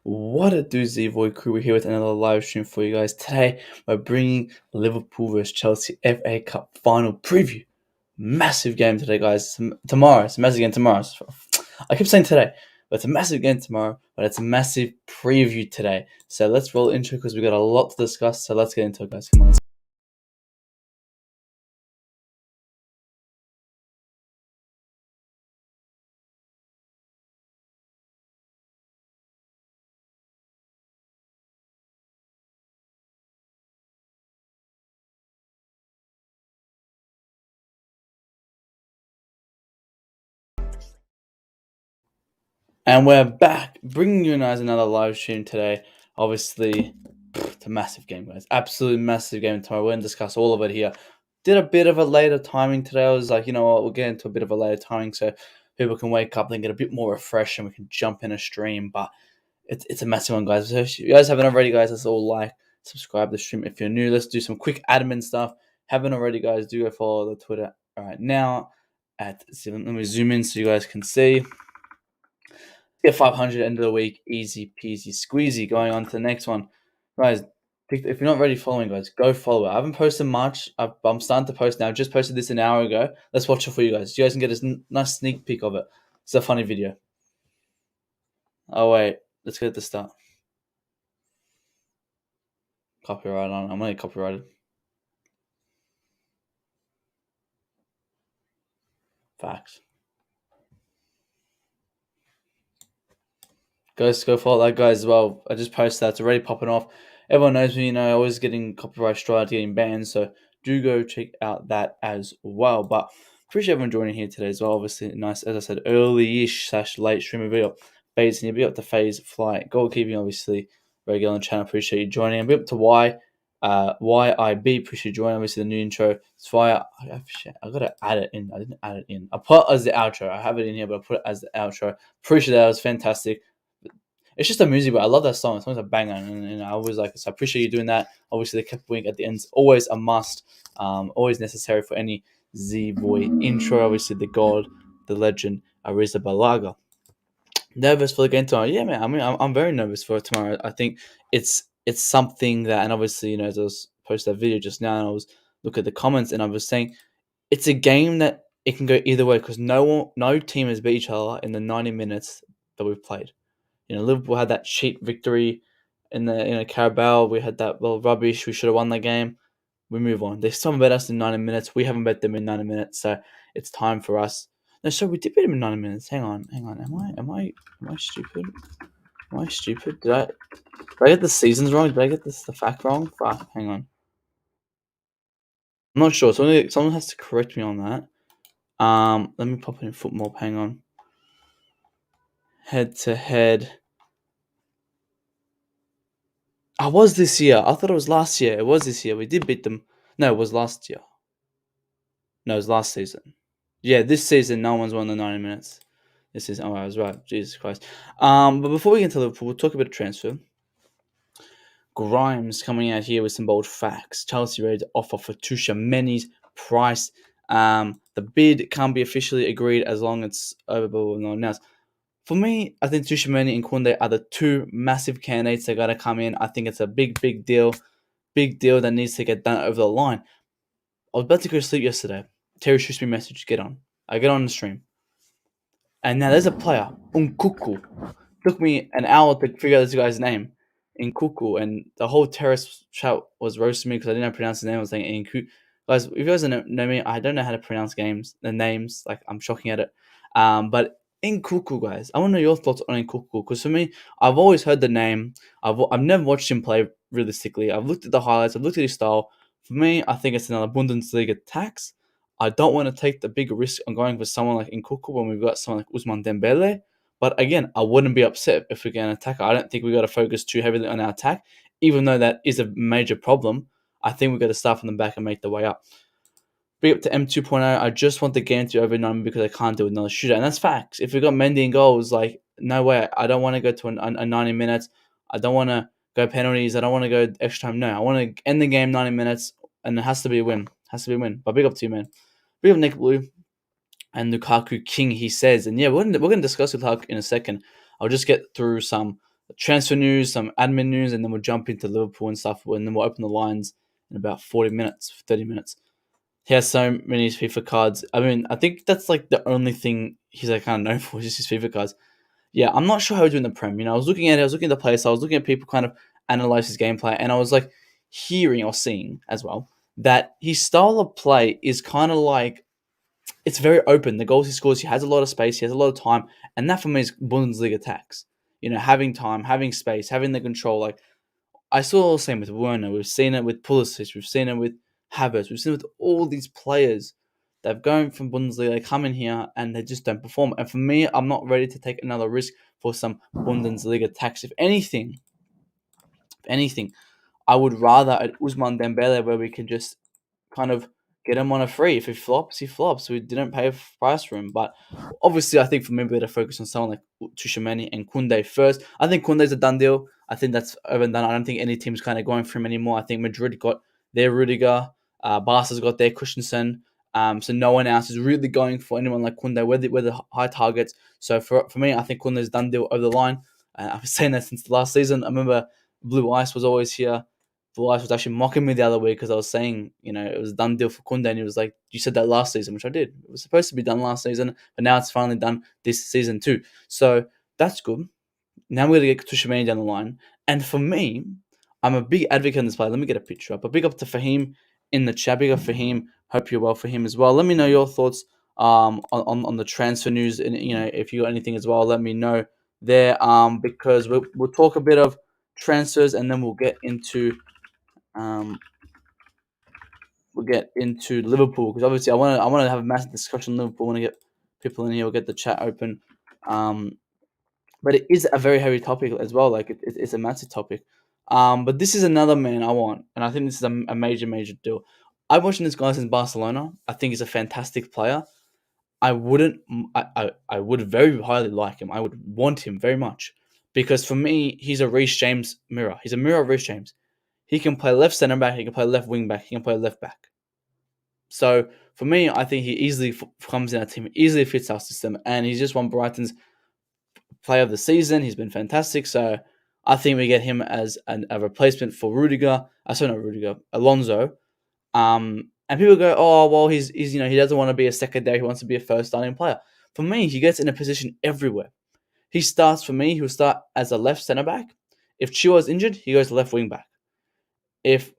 What it do, Z-Boy crew? We're here with another live stream for you guys. Today, we're bringing Liverpool vs Chelsea FA Cup final preview. Massive game today, guys. Tomorrow. It's a massive game tomorrow. I keep saying today, but it's a massive game tomorrow, but it's a massive preview today. So let's roll into it because we got a lot to discuss. So let's get into it, guys. Come on. And we're back, bringing you guys another live stream today. Obviously, it's a massive game, guys. Absolutely massive game tomorrow. We're going to discuss all of it here. Did a bit of a later timing today. I was like, you know what, we'll get into a bit of a later timing so people can wake up and get a bit more refreshed and we can jump in a stream. But it's a massive one, guys. So if you guys haven't already, guys, let's all like, subscribe to the stream. If you're new, let's do some quick admin stuff. Haven't already, guys, do go follow the Twitter right now. Let me zoom in so you guys can see. Get 500 end of the week, easy peasy squeezy. Going on to the next one, guys. If you're not already following, guys, go follow it. I haven't posted much. I'm starting to post now. I just posted this an hour ago. Let's watch it for you guys. You guys can get a nice sneak peek of it. It's a funny video. Oh wait, let's get at the start. Copyright on. I'm only copyrighted. Facts. Guys, go follow that guy as well. I just posted that. It's already popping off. Everyone knows me, always getting copyright strikes, getting banned. So do go check out that as well. But appreciate everyone joining here today as well. Obviously, nice, as I said, early-ish / late stream. Big up Bates and big up to Phase Flight. Goalkeeping, obviously, regular on the channel. Appreciate you joining. And big up to YIB. Appreciate you joining. Obviously, the new intro. It's via. I got to add it in. I didn't add it in. I put it as the outro. I have it in here, but I put it as the outro. Appreciate that. It was fantastic. It's just a music, but I love that song. The song's a banger, and I always like it. So I appreciate you doing that. Obviously, the kept wink at the end is always a must, always necessary for any Z-Boy intro. Obviously, the god, the legend, Ariza Balaga. Nervous for the game tomorrow? Yeah, man. I mean, I'm very nervous for it tomorrow. I think it's something that, and obviously, as I was posting that video just now, and I was looking at the comments, and I was saying it's a game that it can go either way because no team has beat each other in the 90 minutes that we've played. Liverpool had that cheap victory in the Carabao. We had that rubbish. We should have won that game. We move on. They still haven't bet us in 90 minutes. We haven't bet them in 90 minutes. So it's time for us. No, sorry, we did beat them in 90 minutes. Hang on. Am I stupid? Am I stupid? Did I get the seasons wrong? Did I get the fact wrong? Fuck. Hang on. I'm not sure. Someone has to correct me on that. Let me pop in football. Hang on. Head to head. I was this year. I thought it was last year. It was this year. We did beat them. No, it was last year. No, it was last season. Yeah, this season, no one's won the 90 minutes. This is, I was right. Jesus Christ. But before we get into Liverpool, we'll talk a bit of transfer. Grimes coming out here with some bold facts. Chelsea ready to offer for Tuchel price. The bid can't be officially agreed as long as it's over not announced. For me, I think Tuchel and Koundé are the two massive candidates that got to come in. I think it's a big deal. Big deal that needs to get done over the line. I was about to go to sleep yesterday. Terry shoots me a message. Get on. I get on the stream. And now there's a player, Nkuku. Took me an hour to figure out this guy's name. Nkuku. And the whole terrace chat was roasting me because I didn't know how to pronounce his name. I was saying Nkuku. Guys, if you guys don't know me, I don't know how to pronounce the names. Like, I'm shocking at it. But Nkuku, guys, I want to know your thoughts on Nkuku. Because for me, I've always heard the name. I've never watched him play realistically. I've looked at the highlights. I've looked at his style. For me, I think it's another Bundesliga tax. I don't want to take the big risk on going for someone like Nkuku when we've got someone like Ousmane Dembele. But again, I wouldn't be upset if we get an attacker. I don't think we got to focus too heavily on our attack, even though that is a major problem. I think we've got to start from the back and make the way up. Big up to M2.0. I just want the game to be over 9 because I can't do another shooter. And that's facts. If we got Mendy in goals, like, no way. I don't want to go to a 90 minutes. I don't want to go penalties. I don't want to go extra time. No, I want to end the game 90 minutes, and it has to be a win. Has to be a win. But big up to you, man. Big up Nick Blue and Lukaku King, he says. And yeah, we're going to discuss Lukaku in a second. I'll just get through some transfer news, some admin news, and then we'll jump into Liverpool and stuff, and then we'll open the lines in about 40 minutes, 30 minutes. He has so many FIFA cards. I mean, I think that's like the only thing he's like kind of known for is just his FIFA cards. Yeah, I'm not sure how he's doing the Prem. I was looking at it, I was looking at the players, I was looking at people kind of analyze his gameplay, and I was like hearing or seeing as well that his style of play is kind of like it's very open. The goals he scores, he has a lot of space, he has a lot of time, and that for me is Bundesliga attacks. Having time, having space, having the control. Like I saw the same with Werner. We've seen it with Pulisic. We've seen it with Havertz. We've seen it with all these players that have gone from Bundesliga. They come in here and they just don't perform. And for me, I'm not ready to take another risk for some Bundesliga tax. If anything, I would rather at Usman Dembele where we can just kind of get him on a free. If he flops, he flops. We didn't pay a price for him. But obviously, I think for me, we better focus on someone like Tuchel and Koundé first. I think Koundé's a done deal. I think that's over and done. I don't think any team's kind of going for him anymore. I think Madrid got their Rudiger. Barca's got their Christensen. So no one else is really going for anyone like Koundé. We're the high targets. So for me, I think Koundé's done deal over the line. I've been saying that since the last season. I remember Blue Ice was always here. Elias was actually mocking me the other week because I was saying, it was a done deal for Koundé, and he was like, "You said that last season," which I did. It was supposed to be done last season, but now it's finally done this season too. So that's good. Now we're going to get Tuchel down the line. And for me, I'm a big advocate in this play. Let me get a picture up. A big up to Fahim in the chat. Big up for him. Hope you're well for him as well. Let me know your thoughts on the transfer news. And, if you got anything as well, let me know there because we'll talk a bit of transfers and then we'll get into Liverpool because obviously I want to have a massive discussion on Liverpool. I want to get people in here. We'll get the chat open. But it is a very heavy topic as well. Like it's a massive topic. But this is another man I want, and I think this is a major, major deal. I've watched this guy since Barcelona. I think he's a fantastic player. I wouldn't. I would very highly like him. I would want him very much because for me, he's a Reece James mirror. He's a mirror of Reece James. He can play left centre back. He can play left wing back. He can play left back. So for me, I think he easily comes in our team, easily fits our system, and he's just won Brighton's Player of the Season. He's been fantastic. So I think we get him as a replacement for Rudiger. Sorry, not Rudiger, Alonso. And people go, oh well, he's he doesn't want to be a secondary. He wants to be a first starting player. For me, he gets in a position everywhere. He starts for me. He'll start as a left centre back. If Chilwell's injured, he goes left wing back. If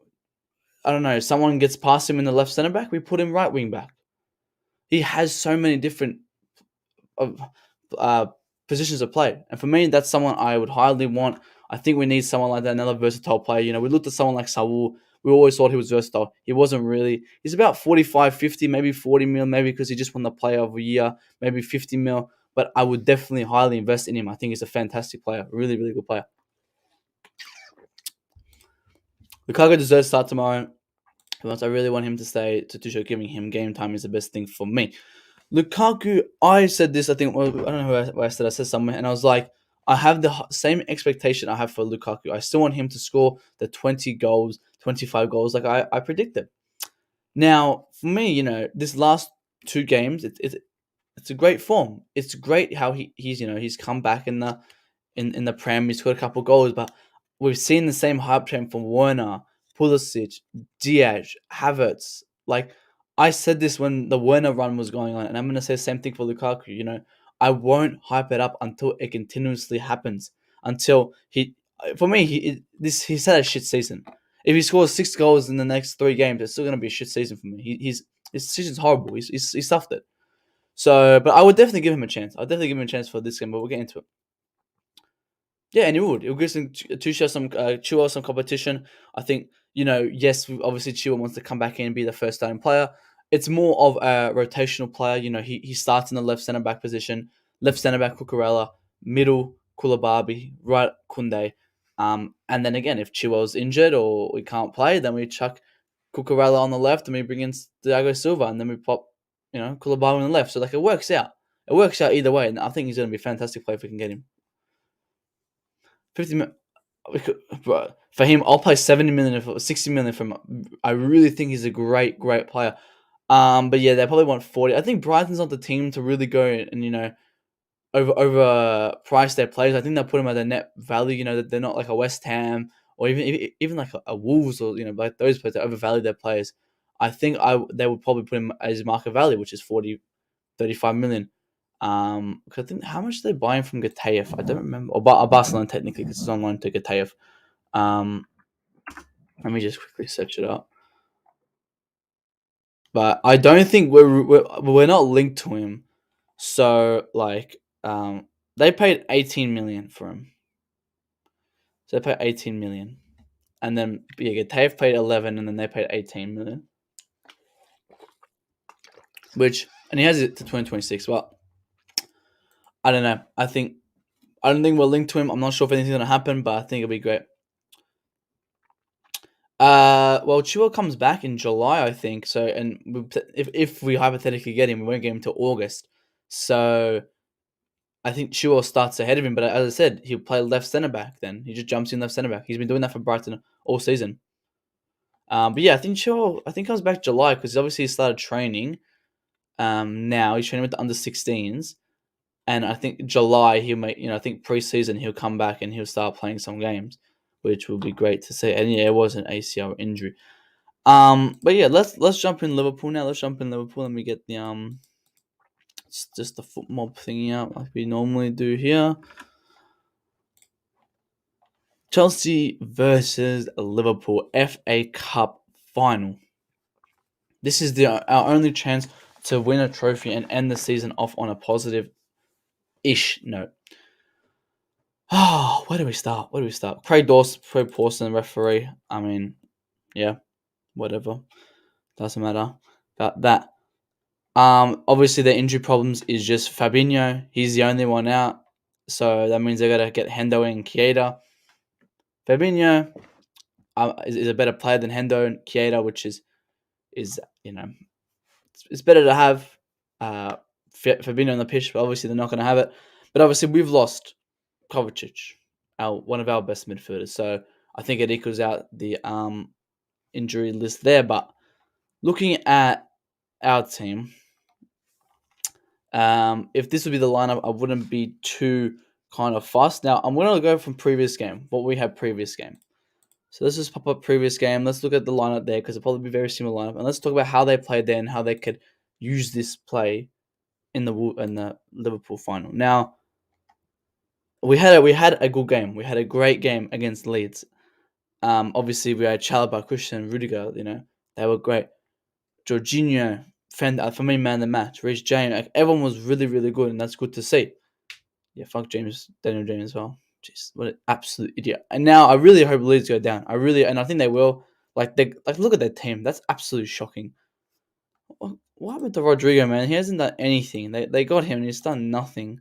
I don't know, someone gets past him in the left centre back, we put him right wing back. He has so many different positions of play. And for me, that's someone I would highly want. I think we need someone like that, another versatile player. We looked at someone like Saul. We always thought he was versatile. He wasn't really. He's about 45, 50, maybe 40 mil, maybe because he just won the player of the year, maybe 50 mil. But I would definitely highly invest in him. I think he's a fantastic player, really, really good player. Lukaku deserves to start tomorrow. But I really want him to stay. Tuchel giving him game time is the best thing for me. Lukaku, I said this, I think, I don't know where I said somewhere, and I was like, I have the same expectation I have for Lukaku. I still want him to score the 20 goals, 25 goals like I predicted. Now, for me, this last two games, it's a great form. It's great how he's come back in the Prem. He scored a couple goals, but we've seen the same hype train from Werner, Pulisic, Diaz, Havertz. Like I said this when the Werner run was going on, and I'm gonna say the same thing for Lukaku. I won't hype it up until it continuously happens. Until for me, he's had a shit season. If he scores 6 goals in the next 3 games, it's still gonna be a shit season for me. His season's horrible. He's stuffed it. So, but I would definitely give him a chance. I'll definitely give him a chance for this game, but we'll get into it. Yeah, and it would. It would give Chilwell some competition. I think, yes, obviously Chilwell wants to come back in and be the first starting player. It's more of a rotational player. He starts in the left centre back position. Left centre back Cucurella, middle Koulibaly, right Koundé. And then again, if Chilwell's injured or we can't play, then we chuck Cucurella on the left and we bring in Thiago Silva, and then we pop, Koulibaly on the left. So it works out. It works out either way, and I think he's going to be a fantastic player if we can get him. 50 million. For him, I'll pay 70 million or 60 million for him. I really think he's a great, great player. But yeah, they probably want 40. I think Brighton's not the team to really go and price their players. I think they'll put them at their net value. That they're not like a West Ham or even like a Wolves, or like those players that overvalue their players. I think they would probably put him as market value, which is 35 million. Because I think how much they buying from Getafe, I don't remember, or Barcelona technically, because it's on loan to Getafe. Um, Let me just quickly search it up. But I don't think we're not linked to him. So like they paid 18 million for him. So they paid 18 million. And then Getafe paid 11 and then they paid 18 million. And he has it to 2026. Well, I don't know. I don't think we're linked to him. I'm not sure if anything's gonna happen, but I think it'll be great. Well, Chua comes back in July, I think. So, and if we hypothetically get him, we won't get him till August. So, I think Chua starts ahead of him. But as I said, he'll play left centre back. Then he just jumps in left centre back. He's been doing that for Brighton all season. But yeah, I think Chua, comes back July because obviously he started training. Now he's training with the under-16s, and I think July he'll make. I think preseason he'll come back and he'll start playing some games, which will be great to see. And yeah, it was an ACL injury. But yeah, let's jump in Liverpool now. Let's jump in Liverpool and we get the it's just the foot mob thingy out like we normally do here. Chelsea versus Liverpool FA Cup final. This is our only chance to win a trophy and end the season off on a positive-ish note. Oh, where do we start? Craig Pawson, referee. I mean, yeah, whatever. Doesn't matter about that. Obviously the injury problems is just Fabinho. He's the only one out, so that means they gotta get Hendo and Keita. Fabinho is a better player than Hendo and Keita, which is it's better to have Fabinho on the pitch, but obviously they're not gonna have it. But obviously we've lost Kovacic, one of our best midfielders, so I think it equals out the injury list there. But looking at our team. If this would be the lineup, I wouldn't be too kind of fussed. Now, I'm going to go from previous game, what we had previous game. So let's just pop up previous game. Let's look at the lineup there because it'll probably be very similar lineup. And let's talk about how they played there and how they could use this play in the Liverpool final. Now, we had a good game. We had a great game against Leeds. Obviously, we had Chalobah, Christian, Rudiger. They were great. Jorginho, for me, man of the match. Reece James, like, everyone was really, really good, and that's good to see. Yeah, fuck Daniel James as well. Jeez, what an absolute idiot. And now I really hope Leeds go down. And I think they will. Look at their team. That's absolutely shocking. What happened to Rodrigo, man? He hasn't done anything. They got him, and he's done nothing.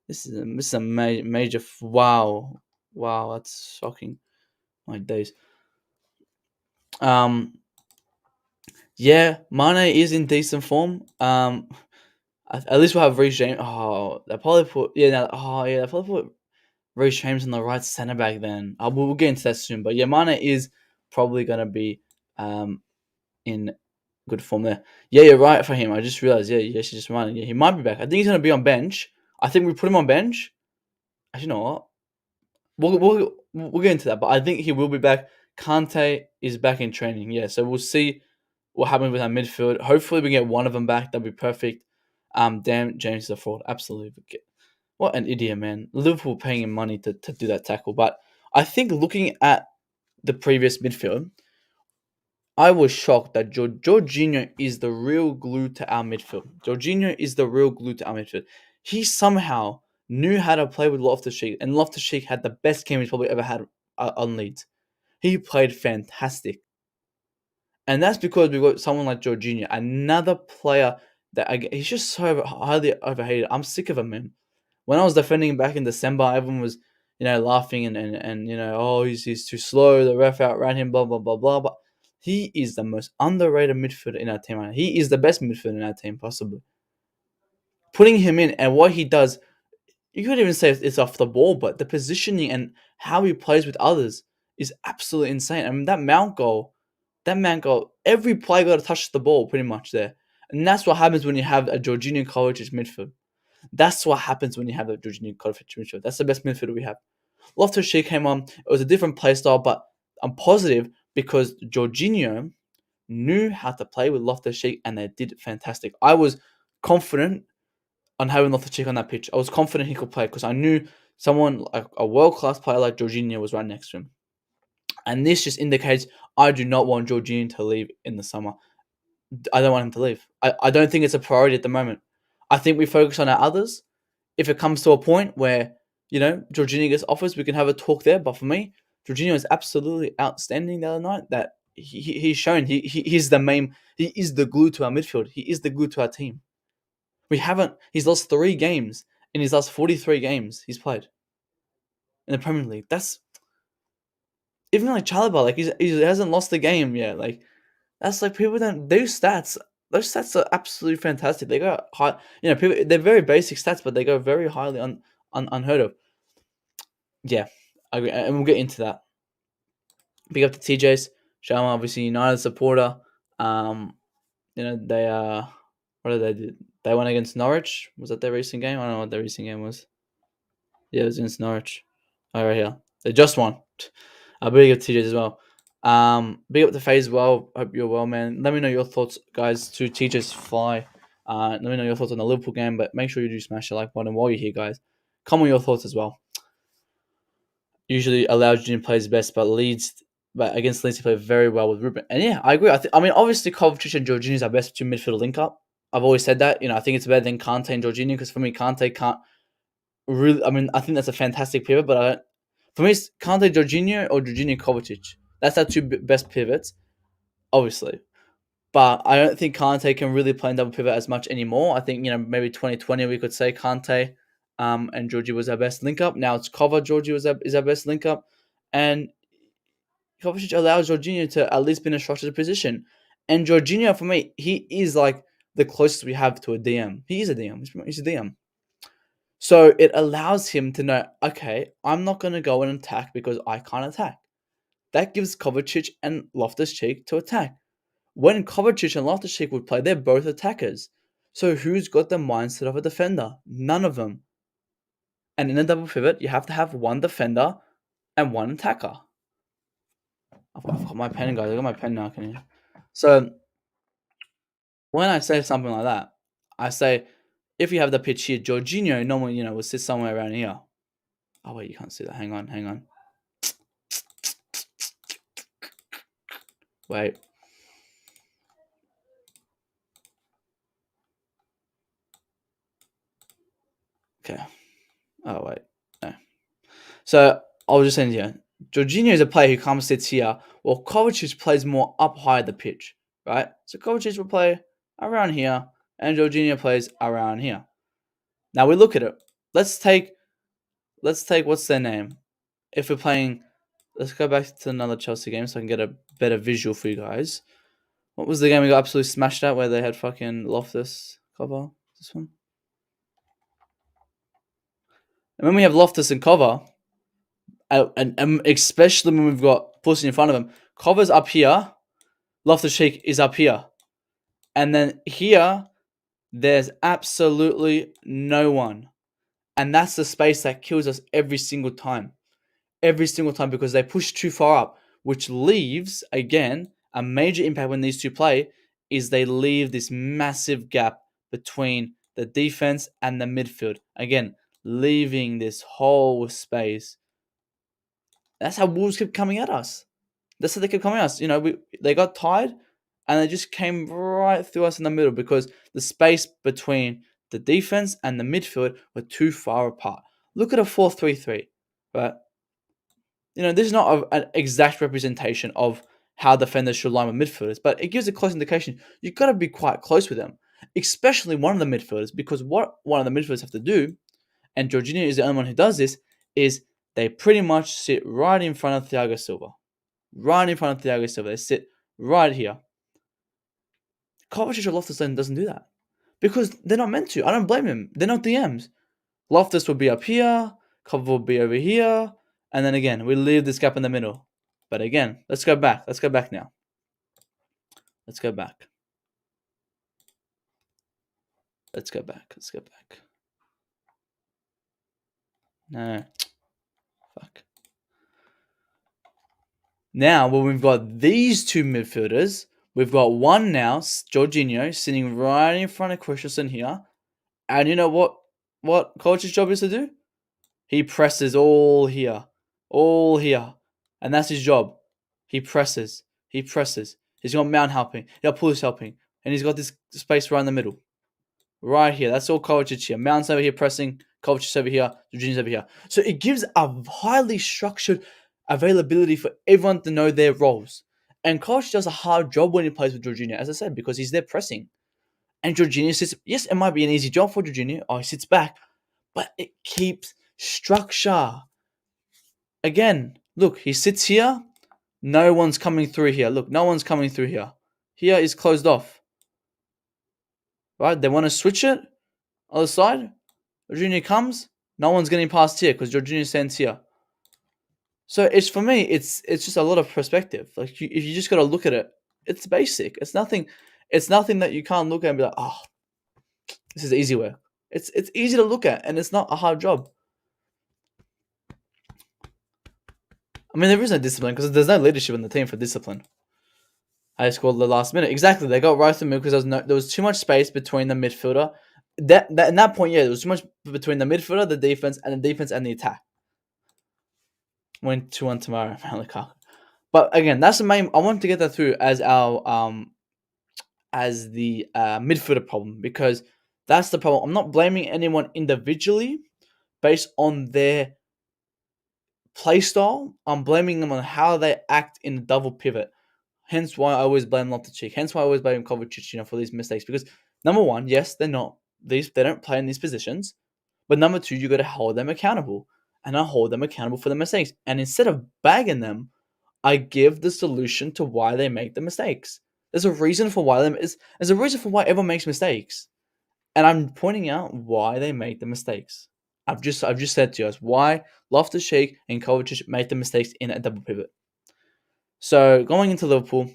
This is a major. Wow, that's shocking. My days. Yeah, Mane is in decent form. At least we'll have Reece James. Oh, they probably put they probably put Reece James on the right centre back. Then we'll get into that soon. But yeah, Mane is probably gonna be in good form there. Yeah, you're right for him. I just realized. Yeah, she's just running. Yeah, he might be back. I think he's gonna be on bench. I think we put him on bench. Actually, you know what? We'll get into that. But I think he will be back. Kante is back in training. Yeah, so we'll see what happens with our midfield. Hopefully, we get one of them back. That'd be perfect. Damn, James is a fraud. Absolutely. What an idiot, man. Liverpool paying him money to do that tackle. But I think looking at the previous midfield, I was shocked that Jorginho is the real glue to our midfield. He somehow knew how to play with Loftus-Cheek, and Loftus-Cheek had the best game he's probably ever had on Leeds. He played fantastic. And that's because we got someone like Jorginho, another player he's just so highly overhated. I'm sick of him, man. When I was defending him back in December, everyone was, laughing and oh, he's too slow. The ref outran him, blah blah blah blah. But he is the most underrated midfielder in our team right now. He is the best midfielder in our team, possibly. Putting him in and what he does, you could even say it's off the ball, but the positioning and how he plays with others is absolutely insane. I mean, that man goal, every player got to touch the ball pretty much there. And that's what happens when you have a Jorginho Kovacic midfield. That's what happens when you have a Jorginho Kovacic midfield. That's the best midfielder we have. Loftus-Cheek came on. It was a different play style, but I'm positive because Jorginho knew how to play with Loftus-Cheek and they did fantastic. I was confident on having Loftus-Cheek on that pitch. I was confident he could play because I knew someone like a world-class player like Jorginho was right next to him. And this just indicates I do not want Jorginho to leave in the summer. I don't want him to leave. I don't think it's a priority at the moment. I think we focus on our others. If it comes to a point where, Jorginho gets offers, we can have a talk there. But for me, Jorginho is absolutely outstanding the other night. That he's shown he's the main, he is the glue to our midfield. He is the glue to our team. He's lost 3 games in his last 43 games he's played in the Premier League. That's, even like Chalobah, like he hasn't lost a game yet. Like, that's like, people don't, those stats are absolutely fantastic. They go high, people, they're very basic stats, but they go very highly unheard of. Yeah, I agree, and we'll get into that. Big up to TJ's. Sharma, obviously United supporter. They what did they do? They won against Norwich. Was that their recent game? I don't know what their recent game was. Yeah, it was against Norwich. Oh, right here. They just won. Big up to TJ's as well. Big up to FaZe as well. Hope you're well, man. Let me know your thoughts, guys, to TJ's fly. Let me know your thoughts on the Liverpool game, but make sure you do smash the like button while you're here, guys. Comment your thoughts as well. Usually allows Junior plays best, but against Leeds he played very well with Ruben. And yeah, I agree. I mean, obviously Kovacic and Jorginho is our best 2 midfielder link up. I've always said that. I think it's better than Kante and Jorginho because for me, Kante can't really. I mean, I think that's a fantastic pivot, but for me, it's Kante Jorginho or Jorginho Kovacic. That's our 2 best pivots, obviously. But I don't think Kante can really play in double pivot as much anymore. I think, maybe 2020 we could say Kante and Georgie was our best link up. Now it's Georgie is our best link up. And Kovacic allows Jorginho to at least be in a structured position. And Jorginho, for me, he is like the closest we have to a DM. He is a DM. He's a DM. So it allows him to know, okay, I'm not going to go and attack because I can't attack. That gives Kovacic and Loftus-Cheek to attack. When Kovacic and Loftus-Cheek would play, they're both attackers. So who's got the mindset of a defender? None of them. And in a double pivot, you have to have one defender and one attacker. I've got my pen, guys. I got my pen now. Can you? So when I say something like that, I say, if you have the pitch here, Jorginho normally, will sit somewhere around here. Oh wait, you can't see that. Hang on. Wait. Okay. Oh wait. No. So I was just saying here, Jorginho is a player who comes sits here, while Kovacic plays more up high the pitch, right? So Kovacic will play around here, and Jorginho plays around here. Now we look at it. Let's take what's their name? If we're playing, let's go back to another Chelsea game so I can get a better visual for you guys. What was the game we got absolutely smashed at where they had fucking Loftus cover? This one. And when we have Loftus and cover, and especially when we've got Pussy in front of him, cover's up here, Loftus-Cheek is up here. And then here, there's absolutely no one. And that's the space that kills us every single time. Every single time, because they push too far up, which leaves, again, a major impact when these two play, is they leave this massive gap between the defense and the midfield. Again, leaving this whole space. That's how Wolves kept coming at us. That's how they kept coming at us. They got tired and they just came right through us in the middle because the space between the defense and the midfield were too far apart. Look at a 4-3-3, right? This is not an exact representation of how defenders should line with midfielders, but it gives a close indication. You've got to be quite close with them, especially one of the midfielders, because what one of the midfielders have to do, and Jorginho is the only one who does this, is they pretty much sit right in front of Thiago Silva. Right in front of Thiago Silva. They sit right here. Kovacic or Loftus doesn't do that because they're not meant to. I don't blame him. They're not DMs. Loftus will be up here, Kova will be over here, and then again, we leave this gap in the middle. But again, let's go back. Let's go back now. Let's go back. Let's go back. No. Fuck. Now, when we've got these two midfielders, we've got one now, Jorginho, sitting right in front of Christensen here. And you know what coach's job is to do? He presses all here. All here. And that's his job. He presses. He presses. He's got Mount helping. He's got Pulisic helping. And he's got this space right in the middle. Right here. That's all Kovacic here. Mount's over here pressing. Kovacic over here. Jorginho's over here. So it gives a highly structured availability for everyone to know their roles. And Kovacic does a hard job when he plays with Jorginho, as I said, because he's there pressing. And Jorginho sits. Yes, it might be an easy job for Jorginho. Oh, he sits back. But it keeps structure. Again, look, he sits here. No one's coming through here. Look, no one's coming through here. Here is closed off. Right? They want to switch it. Other side. Jorginho comes. No one's getting past here because Jorginho stands here. So it's for me, it's just a lot of perspective. Like if you just got to look at it, it's basic. It's nothing. It's nothing that you can't look at and be like, oh, this is easy work. It's easy to look at and it's not a hard job. I mean, there is no discipline because there's no leadership in the team for discipline. I scored the last minute. Exactly, they got right through me because there was too much space between the midfielder. That in that point, yeah, there was too much between the midfielder, the defense, and the attack. Went 2-1 tomorrow, Lukaku. But again, that's the main. I wanted to get that through as our as the midfielder problem because that's the problem. I'm not blaming anyone individually based on their play style. I'm blaming them on how they act in the double pivot. Hence why I always blame Loftus-Cheek. Hence why I always blame Kovacic, for these mistakes. Because number one, yes, they don't play in these positions. But number two, you got to hold them accountable. And I hold them accountable for the mistakes. And instead of bagging them, I give the solution to why they make the mistakes. There's a reason for why there's a reason for why everyone makes mistakes. And I'm pointing out why they make the mistakes. I've just said to you guys why Loftus-Cheek and Kovacic made the mistakes in a double pivot. So going into Liverpool,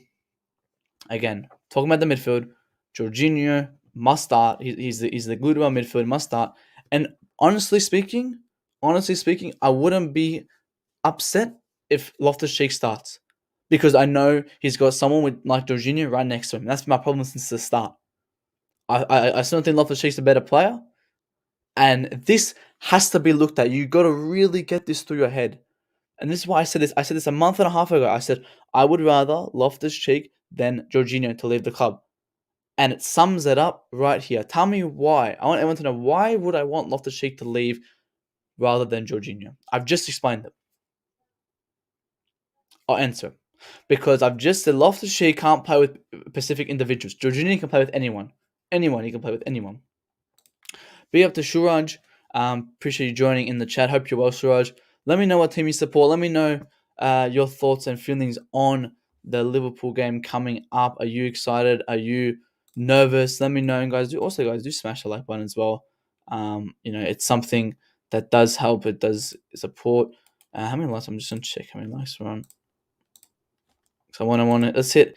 again, talking about the midfield, Jorginho must start. He's the glue to our midfield, must start. And honestly speaking, I wouldn't be upset if Loftus-Cheek starts. Because I know he's got someone like Jorginho right next to him. That's my problem since the start. I still think Loftus-Cheek's a better player. And this has to be looked at. You got to really get this through your head. And this is why I said this. I said this a month and a half ago. I said, I would rather Loftus-Cheek than Jorginho to leave the club. And it sums it up right here. Tell me why. I want everyone to know why would I want Loftus-Cheek to leave rather than Jorginho? I've just explained it. I'll answer. Because I've just said Loftus-Cheek can't play with specific individuals. Jorginho can play with anyone. Anyone, he can play with anyone. Be up to Suraj. Appreciate you joining in the chat. Hope you're well, Suraj. Let me know what team you support. Let me know your thoughts and feelings on the Liverpool game coming up. Are you excited? Are you nervous? Let me know. And guys, do smash the like button as well. It's something that does help. It does support. How many likes? I'm just going to check how many likes we're on. So I want to, let's hit,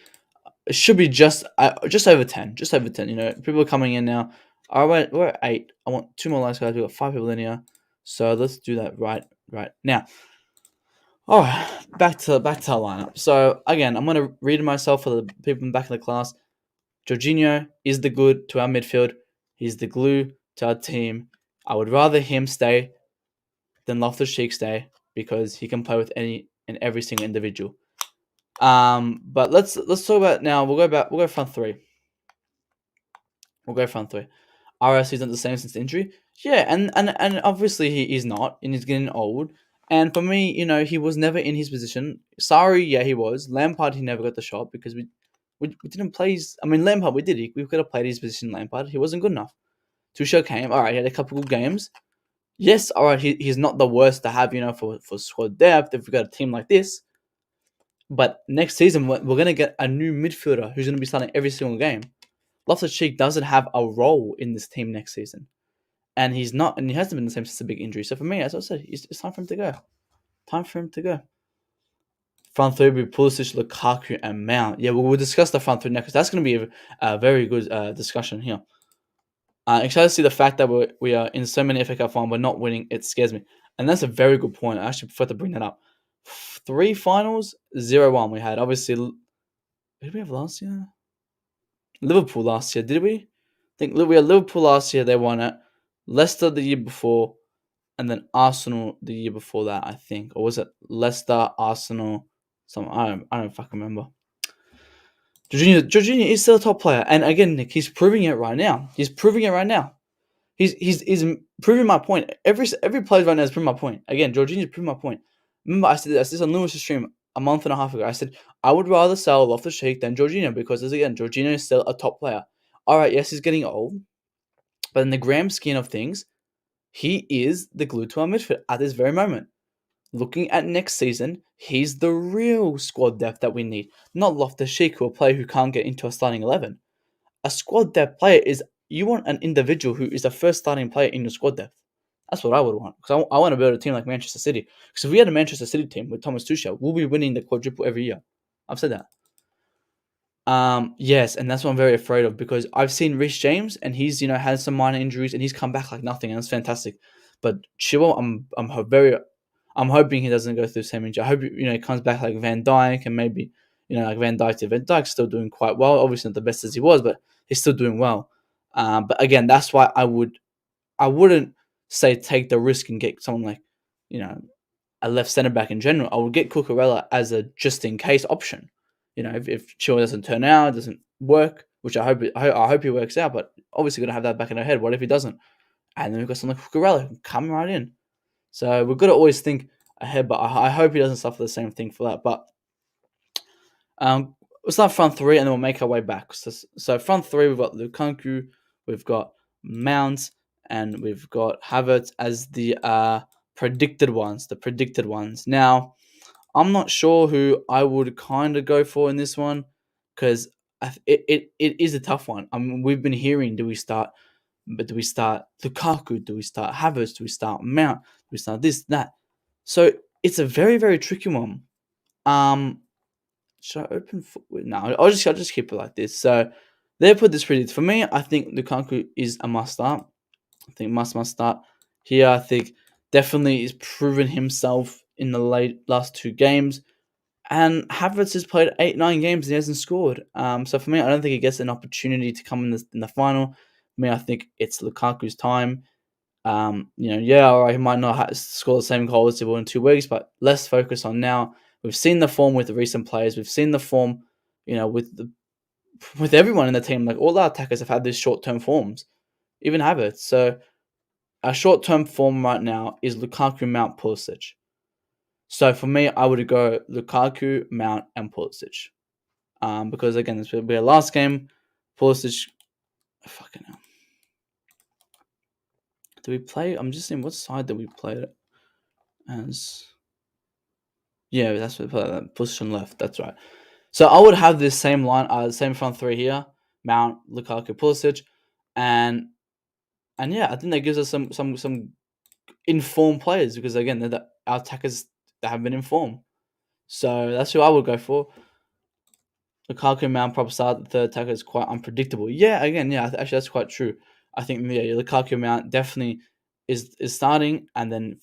it should be just over 10. Just over 10. People are coming in now. All right, we're at 8. I want 2 more likes, guys. We've got 5 people in here. So let's do that right now. All right, back to our lineup. So again, I'm going to read myself for the people back in the class. Jorginho is the good to our midfield. He's the glue to our team. I would rather him stay than Loftus-Cheek stay because he can play with any and every single individual. But let's talk about now. We'll go front three. RS isn't the same since the injury. Yeah, and obviously he's not, and he's getting old. And for me, he was never in his position. Sorry, yeah, he was. Lampard, he never got the shot because we didn't play Lampard, we did. We could have played his position, Lampard. He wasn't good enough. Tuchel came. All right, he had a couple good games. Yes, all right, he's not the worst to have, for squad depth if we got a team like this. But next season, we're going to get a new midfielder who's going to be starting every single game. Loftus-Cheek doesn't have a role in this team next season. And he's not, and he hasn't been the same since the big injury. So for me, as I said, it's time for him to go. Front three will be Pulisic, Lukaku, and Mount. Yeah, we'll discuss the front three next. That's going to be a very good discussion here. Excited to see the fact that we are in so many FA Cup finals, but not winning. It scares me. And that's a very good point. I actually prefer to bring that up. Three finals, 0-1 we had. Obviously, did we have last year? Liverpool last year, did we? I think we had Liverpool last year, they won it. Leicester the year before, and then Arsenal the year before that, I think. Or was it Leicester, Arsenal, some I don't fucking remember. Jorginho is still a top player. And again, Nick, he's proving it right now. He's proving it right now. He's proving my point. Every player right now is proving my point. Again, Jorginho's proving my point. Remember, I said this on Lewis's stream a month and a half ago. I said I would rather sell Loftus-Cheek than Jorginho because, as again, Jorginho is still a top player. All right, yes, he's getting old, but in the grand scheme of things, he is the glue to our midfield at this very moment. Looking at next season, he's the real squad depth that we need, not Loftus-Cheek, a player who can't get into a starting 11. A squad depth player is you want an individual who is the first starting player in your squad depth. That's what I would want because I want to build a team like Manchester City. Because if we had a Manchester City team with Thomas Tuchel, we'll be winning the quadruple every year. I've said that. Yes, and that's what I'm very afraid of because I've seen Reece James and he's had some minor injuries and he's come back like nothing and that's fantastic. But Chilwell, I'm hoping he doesn't go through the same injury. I hope he comes back like Van Dijk and maybe like Van Dijk's still doing quite well. Obviously not the best as he was, but he's still doing well. But again, that's why I wouldn't say take the risk and get someone like a left centre back in general. I would get Cucurella as a just in case option. If Chilwell doesn't turn out, doesn't work, which I hope he works out. But obviously, got to have that back in our head. What if he doesn't? And then we've got someone like Cucurella who come right in. So we've got to always think ahead. But I hope he doesn't suffer the same thing for that. But we'll start front three and then we'll make our way back. So front three, we've got Lukaku, we've got Mount, and we've got Havertz as the predicted ones. The predicted ones. Now, I'm not sure who I would kind of go for in this one because it is a tough one. I mean, we've been hearing, do we start Lukaku? Do we start Havertz? Do we start Mount? Do we start this, that? So it's a very, very tricky one. Should I open? No, I'll just keep it like this. So they put this pretty. For me, I think Lukaku is a must start. I think must start here. I think definitely is proven himself in the last two games. And Havertz has played 8-9 games and he hasn't scored. So for me, I don't think he gets an opportunity to come in the final. For me, I think it's Lukaku's time. All right, he might not score the same goal as he will in 2 weeks, but let's focus on now. We've seen the form with the recent players. We've seen the form, with everyone in the team. Like all our attackers have had these short-term forms, even Havertz. So our short-term form right now is Lukaku, Mount, Pulisic. So for me, I would go Lukaku, Mount, and Pulisic. Because again, this will be our last game. Pulisic, fucking hell. Do we play? I'm just saying, what side did we play it as? Yeah, that's what we play. Position left. That's right. So I would have this same line, same front three here: Mount, Lukaku, Pulisic, and yeah, I think that gives us some informed players because again, our attackers that have been informed. So that's who I would go for. Lukaku, Mount, proper start. The third attacker is quite unpredictable. Yeah, again, yeah, actually that's quite true. I think Lukaku, Mount definitely is starting, and then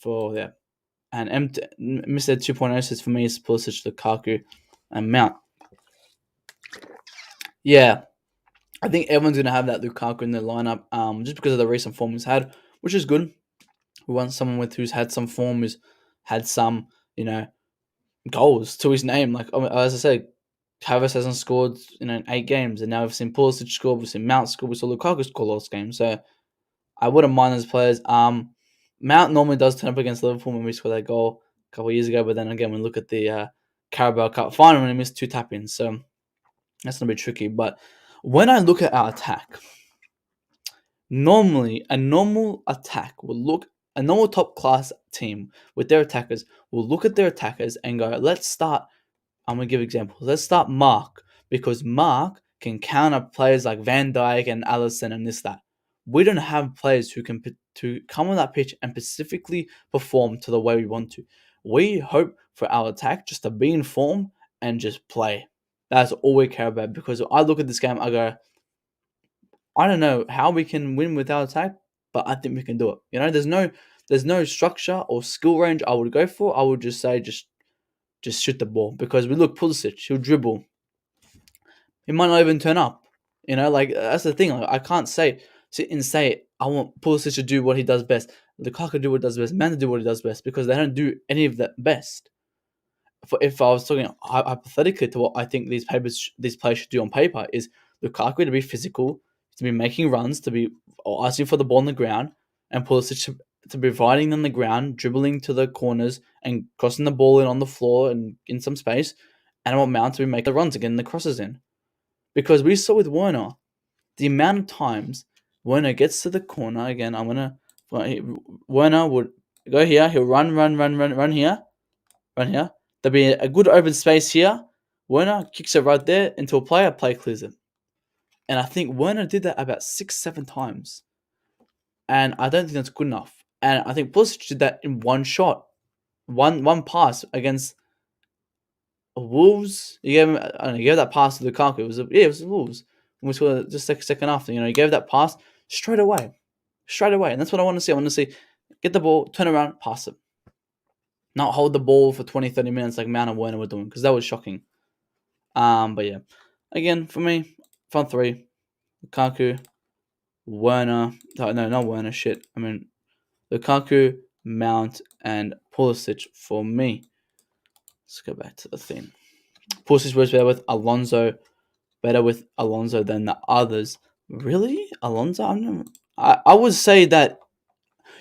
and Mr. 2.0 says for me is Pulisic, Lukaku, and Mount. Yeah, I think everyone's gonna have that Lukaku in their lineup, just because of the recent form he's had, which is good. We want someone who's had some form, who's had some, goals to his name. Like as I said, Havertz hasn't scored in 8 games, and now we've seen Pulisic score, we've seen Mount score, we saw Lukaku score last game. So I wouldn't mind those players. Mount normally does turn up against Liverpool when we scored that goal a couple of years ago, but then again, we look at the Carabao Cup final and he missed 2 tap-ins, so that's gonna be tricky. But when I look at our attack, normally a normal top class team with their attackers will look at their attackers and go, let's start. I'm going to give examples. Let's start Mark because Mark can counter players like Van Dijk and Alisson and this, that. We don't have players who can to come on that pitch and specifically perform to the way we want to. We hope for our attack just to be in form and just play. That's all we care about because I look at this game, I go, I don't know how we can win with our attack, but I think we can do it. There's there's no structure or skill range I would go for. I would just say just shoot the ball, because we look Pulisic, he'll dribble, he might not even turn up. Like that's the thing. Like, I can't sit and say I want Pulisic to do what he does best, Lukaku to do what he does best, Man to do what he does best, because they don't do any of that best. If I was talking hypothetically to what I think these players should do on paper, is Lukaku to be physical, to be making runs, to be asking for the ball on the ground, and Pulisic to be providing them the ground, dribbling to the corners and crossing the ball in on the floor and in some space, and I want Mount to be making the runs and getting the crosses in. Because we saw with Werner, the amount of times Werner gets to the corner again, Werner would go here, he'll run here, run here. There'll be a good open space here. Werner kicks it right there into a play clears it. And I think Werner did that about 6-7 times. And I don't think that's good enough. And I think Pulisic did that in one shot. One pass against Wolves. He gave that pass to Lukaku. It was Wolves. And we scored just a second after. He gave that pass straight away. And that's what I want to see. I want to see get the ball, turn around, pass it. Not hold the ball for 20, 30 minutes like Mount and Werner were doing, because that was shocking. But yeah. Again, for me, front three, Lukaku, Werner. No, not Werner, shit. I mean, Lukaku, Mount, and Pulisic for me. Let's go back to the thing. Pulisic was better with Alonso. Better with Alonso than the others. Really? Alonso? I would say that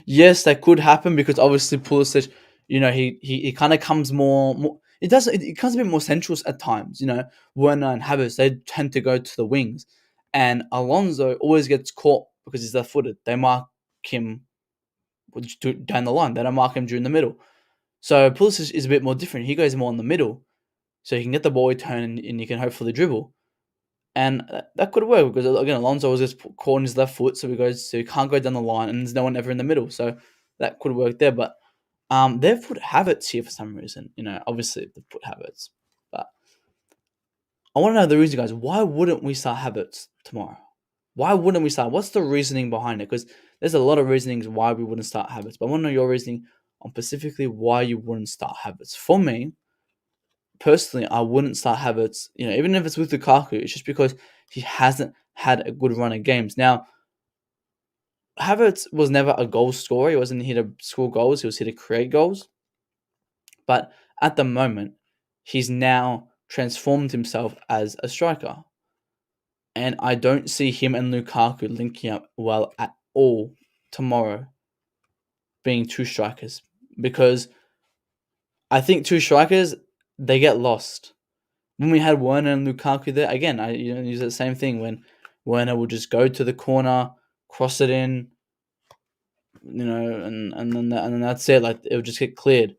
yes, that could happen, because obviously Pulisic, he kind of comes more. It comes a bit more central at times. Werner and Havertz, they tend to go to the wings, and Alonso always gets caught because he's left-footed. They mark him down the line. They don't mark him during the middle. So Pulisic is a bit more different. He goes more in the middle, so he can get the ball, turn, and you can hopefully dribble. And that could work, because again, Alonso always gets caught on his left foot, so he can't go down the line, and there's no one ever in the middle. So that could work there. But they've put Havertz here for some reason. Obviously they've put Havertz, but I want to know the reason, guys. Why wouldn't we start Havertz tomorrow? Why wouldn't we start? What's the reasoning behind it? Because there's a lot of reasonings why we wouldn't start Havertz, but I want to know your reasoning on specifically why you wouldn't start Havertz. For me, personally, I wouldn't start Havertz, even if it's with Lukaku. It's just because he hasn't had a good run of games. Now, Havertz was never a goal scorer. He wasn't here to score goals. He was here to create goals. But at the moment, he's now transformed himself as a striker. And I don't see him and Lukaku linking up well at all tomorrow, being two strikers. Because I think two strikers, they get lost. When we had Werner and Lukaku there, again, I use the same thing, when Werner would just go to the corner, cross it in, and then that's it. Like, it would just get cleared.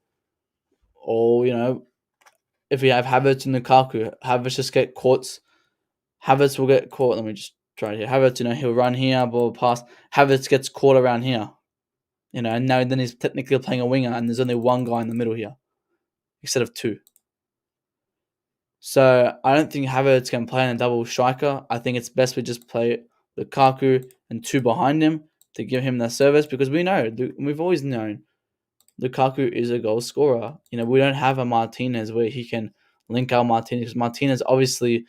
Or if we have Havertz and Lukaku, Havertz just get caught. Havertz will get caught. Let me just try it here. Havertz, he'll run here, ball pass. Havertz gets caught around here, and now then he's technically playing a winger, and there's only one guy in the middle here instead of two. So I don't think Havertz can play in a double striker. I think it's best we just play Lukaku and two behind him to give him that service, because we've always known Lukaku is a goal scorer. We don't have a Martinez where he can link out Martinez, because Martinez, obviously,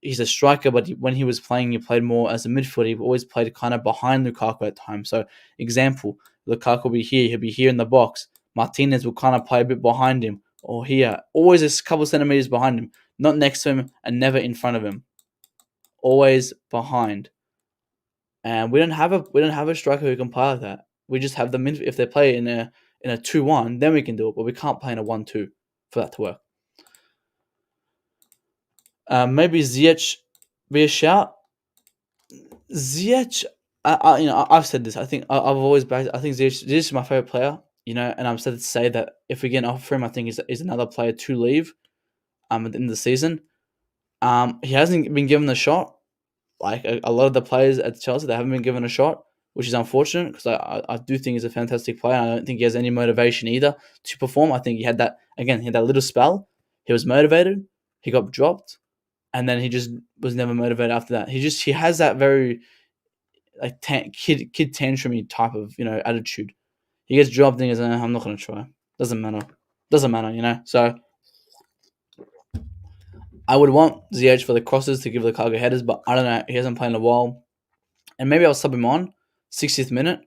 he's a striker, but when he was playing, he played more as a midfielder. He always played kind of behind Lukaku at times. So, example, Lukaku will be here. He'll be here in the box. Martinez will kind of play a bit behind him, or here. Always a couple centimeters behind him. Not next to him, and never in front of him. Always behind. And we don't have a striker who can play like that. We just have them if they play in a 2-1, then we can do it. But we can't play in a 1-2 for that to work. Maybe Ziyech be a shout. Ziyech, I've said this. I think I've always backed. I think Ziyech is my favorite player. And I'm sad to say that if we get an offer for him, I think he's another player to leave. At the end of the season, he hasn't been given a shot. Like a lot of the players at Chelsea, they haven't been given a shot, which is unfortunate, because I do think he's a fantastic player. And I don't think he has any motivation either to perform. I think he had that little spell. He was motivated. He got dropped, and then he just was never motivated after that. He has that very kid tantrumy type of attitude, He gets dropped and he goes, I'm not going to try. Doesn't matter. Doesn't matter, you know? So I would want Ziyech for the crosses to give Lukaku headers, but I don't know. He hasn't played in a while. And maybe I'll sub him on 60th minute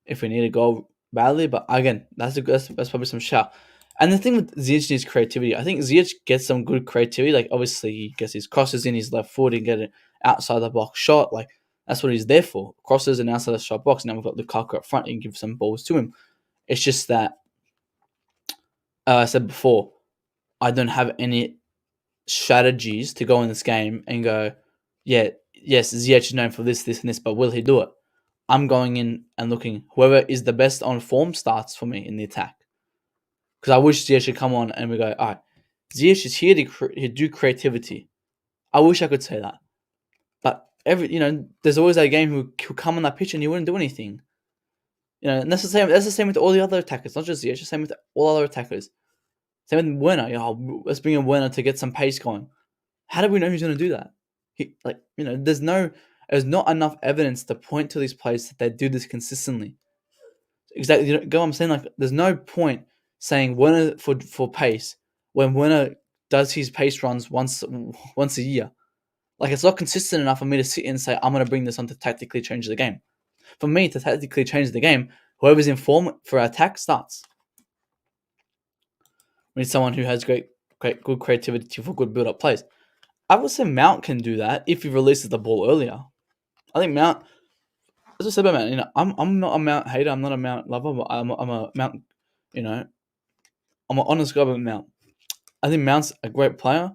if we need to go badly. But again, that's probably some shout. And the thing with Ziyech is creativity. I think Ziyech gets some good creativity. Like, obviously, he gets his crosses in his left foot and get it outside the box shot. Like, that's what he's there for. Crosses and outside the shot box. Now we've got Lukaku up front. You can give some balls to him. It's just that, I said before, I don't have any strategies to go in this game and go, yeah, yes, Ziyech is known for this, this, and this, but will he do it? I'm going in and looking, whoever is the best on form starts for me in the attack. Because I wish Ziyech should come on and we go, all right, Ziyech is here to do creativity. I wish I could say that. But there's always that game who come on that pitch and he wouldn't do anything. And that's the same. That's the same with all the other attackers, not just Ziyech. The same with all other attackers. Same with Werner. Let's bring in Werner to get some pace going. How do we know he's going to do that? There's not enough evidence to point to these players that they do this consistently. Exactly. Go. I'm saying, like, there's no point saying Werner for pace when Werner does his pace runs once a year. Like, it's not consistent enough for me to sit and say I'm going to bring this on to tactically change the game. For me to tactically change the game, whoever's in form for our attack starts. We need someone who has good creativity for good build-up plays. I would say Mount can do that if he releases the ball earlier. I think Mount, as I said about Mount, I'm not a Mount hater, I'm not a Mount lover, but I'm a Mount, I'm an honest guy about Mount. I think Mount's a great player.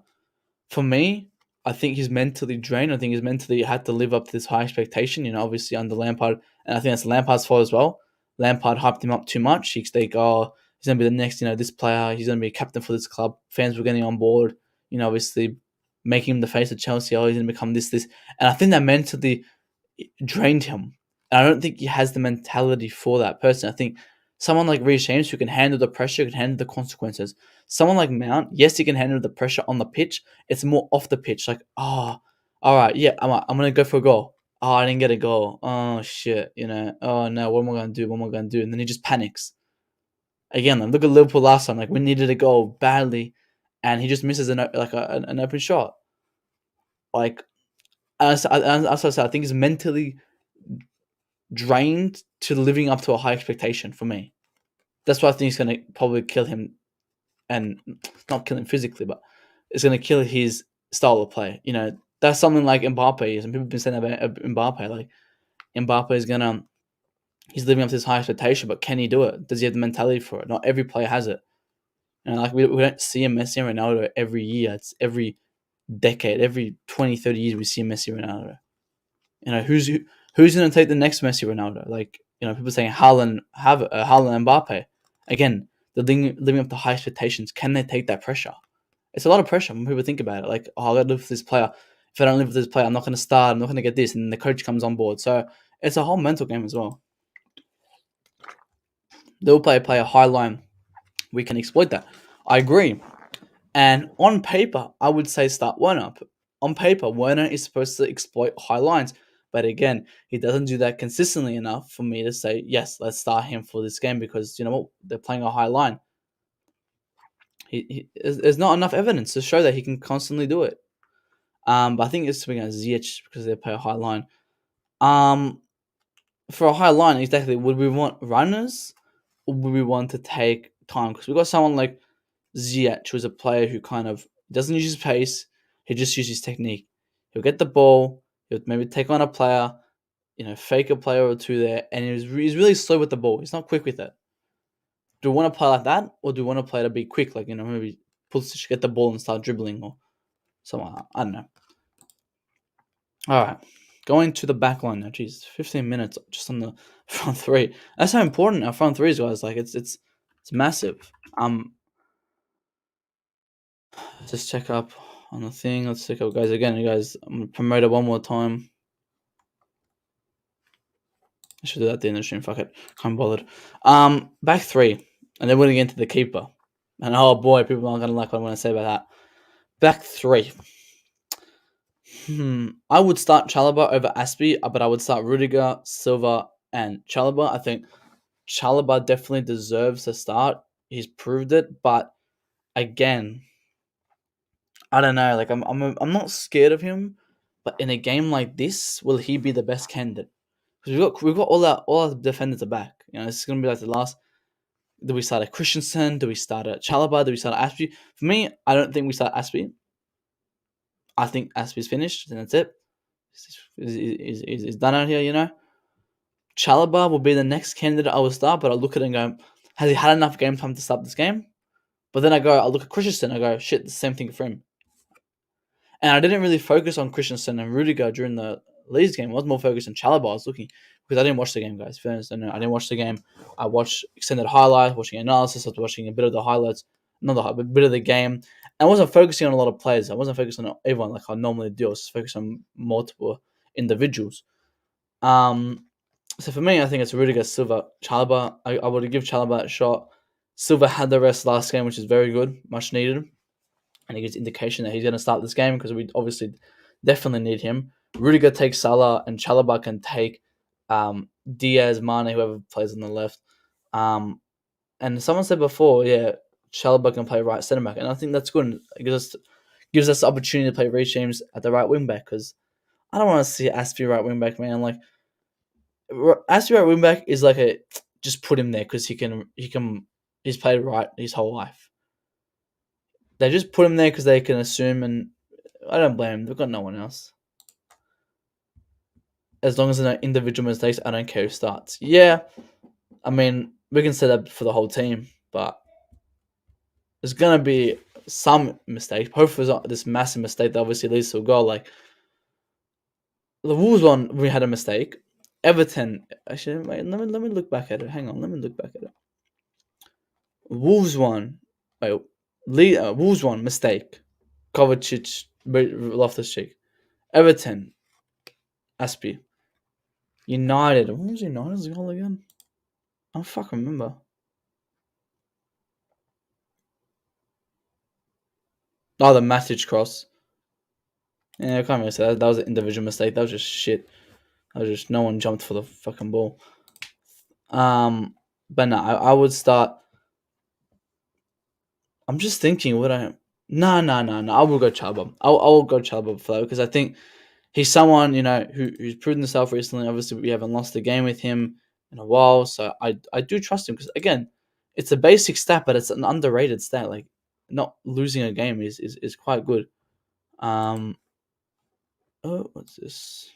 For me, I think he's mentally drained. I think he's mentally had to live up to this high expectation, obviously under Lampard, and I think that's Lampard's fault as well. Lampard hyped him up too much. He's going to be the next, this player. He's going to be a captain for this club. Fans were getting on board, obviously making him the face of Chelsea. Oh, he's going to become this. And I think that mentally drained him. And I don't think he has the mentality for that person. I think someone like Reece James, who can handle the pressure, can handle the consequences. Someone like Mount, yes, he can handle the pressure on the pitch. It's more off the pitch. Like, all right, yeah, I'm going to go for a goal. Oh, I didn't get a goal. Oh, shit, Oh, no, what am I going to do? What am I going to do? And then he just panics. Again, like, look at Liverpool last time. Like, we needed a goal badly, and he just misses an open shot. Like, as I said, I think he's mentally drained to living up to a high expectation for me. That's why I think it's going to probably kill him, and not kill him physically, but it's going to kill his style of play. That's something like Mbappe is, and people have been saying about Mbappe. Like, Mbappe is he's living up to this high expectation, but can he do it? Does he have the mentality for it? Not every player has it. Like, we don't see a Messi and Ronaldo every year. It's every decade, every 20, 30 years we see a Messi Ronaldo. Who's going to take the next Messi Ronaldo? Like, people saying Haaland Mbappe. Again, they're living up to high expectations. Can they take that pressure? It's a lot of pressure when people think about it. Like, I got to live with this player. If I don't live with this player, I'm not going to start. I'm not going to get this. And the coach comes on board. So it's a whole mental game as well. They'll play a high line. We can exploit that. I agree. And on paper, I would say start Werner. On paper, Werner is supposed to exploit high lines. But again, he doesn't do that consistently enough for me to say, yes, let's start him for this game because, you know what, they're playing a high line. There's not enough evidence to show that he can constantly do it. But I think it's swing at Ziyech because they play a high line. For a high line, exactly, would we want runners or would we want to take time? Because we've got someone like Ziyech, who's a player who kind of doesn't use his pace, he just uses his technique. He'll get the ball, he'll maybe take on a player, fake a player or two there, and he's really slow with the ball. He's not quick with it. Do we want to play like that, or do we want to play to be quick, like, maybe Pulisic get the ball and start dribbling or something like that? I don't know. All right, going to the back line now. Jeez, 15 minutes just on the front three. That's how important our front three is, guys. Like, it's massive. Just check up on the thing. Let's check up, guys. Again, you guys, I'm gonna promote it one more time. I should do that at the end of the stream. Fuck it, can't be bothered. Back three, and then we're gonna get into the keeper. And oh boy, people aren't gonna like what I'm gonna say about that. Back three. I would start Chalobah over Aspie, but I would start Rudiger, Silva, and Chalobah. I think Chalobah definitely deserves to start. He's proved it, but again, I don't know. Like I'm not scared of him, but in a game like this, will he be the best candidate? Because we've got all our defenders are back. You know, it's gonna be like the last. Do we start at Christensen? Do we start at Chalobah? Do we start at Aspie? For me, I don't think we start Aspie. I think Aspie's finished, and that's it. He's done out here, you know. Chalobah will be the next candidate I will start, but I look at it and go, has he had enough game time to start this game? But then I look at Christensen, I go, shit, the same thing for him. And I didn't really focus on Christensen and Rudiger during the Leeds game. I was more focused on Chalobah. I was looking because I didn't watch the game, guys. Fairness, I didn't watch the game. I watched extended highlights, watching analysis. I was watching a bit of the highlights, not a bit of the game. I wasn't focusing on a lot of players. I wasn't focusing on everyone like I normally do. I was focused on multiple individuals. So for me, I think it's Rudiger, Silva, Chalobah. I would give Chalobah a shot. Silva had the rest last game, which is very good, much needed, and it gives indication that he's going to start this game because we obviously definitely need him. Rudiger takes Salah, and Chalobah can take Diaz, Mane, whoever plays on the left. And someone said before, yeah, Chalobah can play right centre back, and I think that's good. It gives us the opportunity to play Reece James at the right wing back because I don't want to see Aspie right wing back, man. Like Aspie right wing back is like a just put him there because he's played right his whole life. They just put him there because they can assume, and I don't blame them. They've got no one else. As long as there are no individual mistakes, I don't care who starts. Yeah, I mean, we can set up for the whole team, but there's going to be some mistake. Hopefully, it's not this massive mistake that obviously leads to a goal. Like, the Wolves one, we had a mistake. Everton, actually, wait, let me look back at it. Hang on, let me look back at it. Wolves one, wait, Wolves one, mistake. Kovacic, Loftus-Cheek. Everton, Aspie. United, what was United's goal again? I don't fucking remember. Oh, the Matic cross. Yeah, I can't really say that. That was an individual mistake. That was just shit. That was just no one jumped for the fucking ball. But no, I would start. I'm just thinking, would I? No. I will go Chalobah. I will go Chalobah for that because I think he's someone who's proven himself recently. Obviously, we haven't lost a game with him in a while, so I do trust him because again, it's a basic stat, but it's an underrated stat. Like not losing a game is quite good. Um, oh, what's this?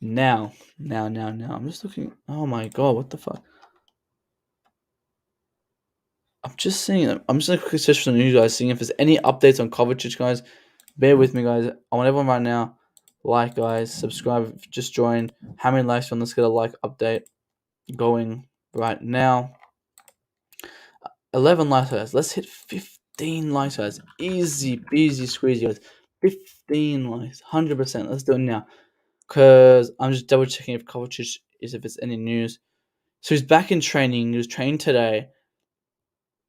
Now. I'm just looking. Oh my god, what the fuck? I'm just seeing. I'm just gonna quickly search for the news, guys, seeing if there's any updates on Kovacic, guys. Bear with me, guys. I want everyone right now. Like, guys, subscribe. If you just joined. How many likes on? Let's get a like update going right now. 11 likes, guys. Let's hit 15 likes, guys. Easy peasy squeezy, guys. 15 likes, 100%. Let's do it now. Because I'm just double checking if Kovacic if it's any news. So he's back in training. He was trained today.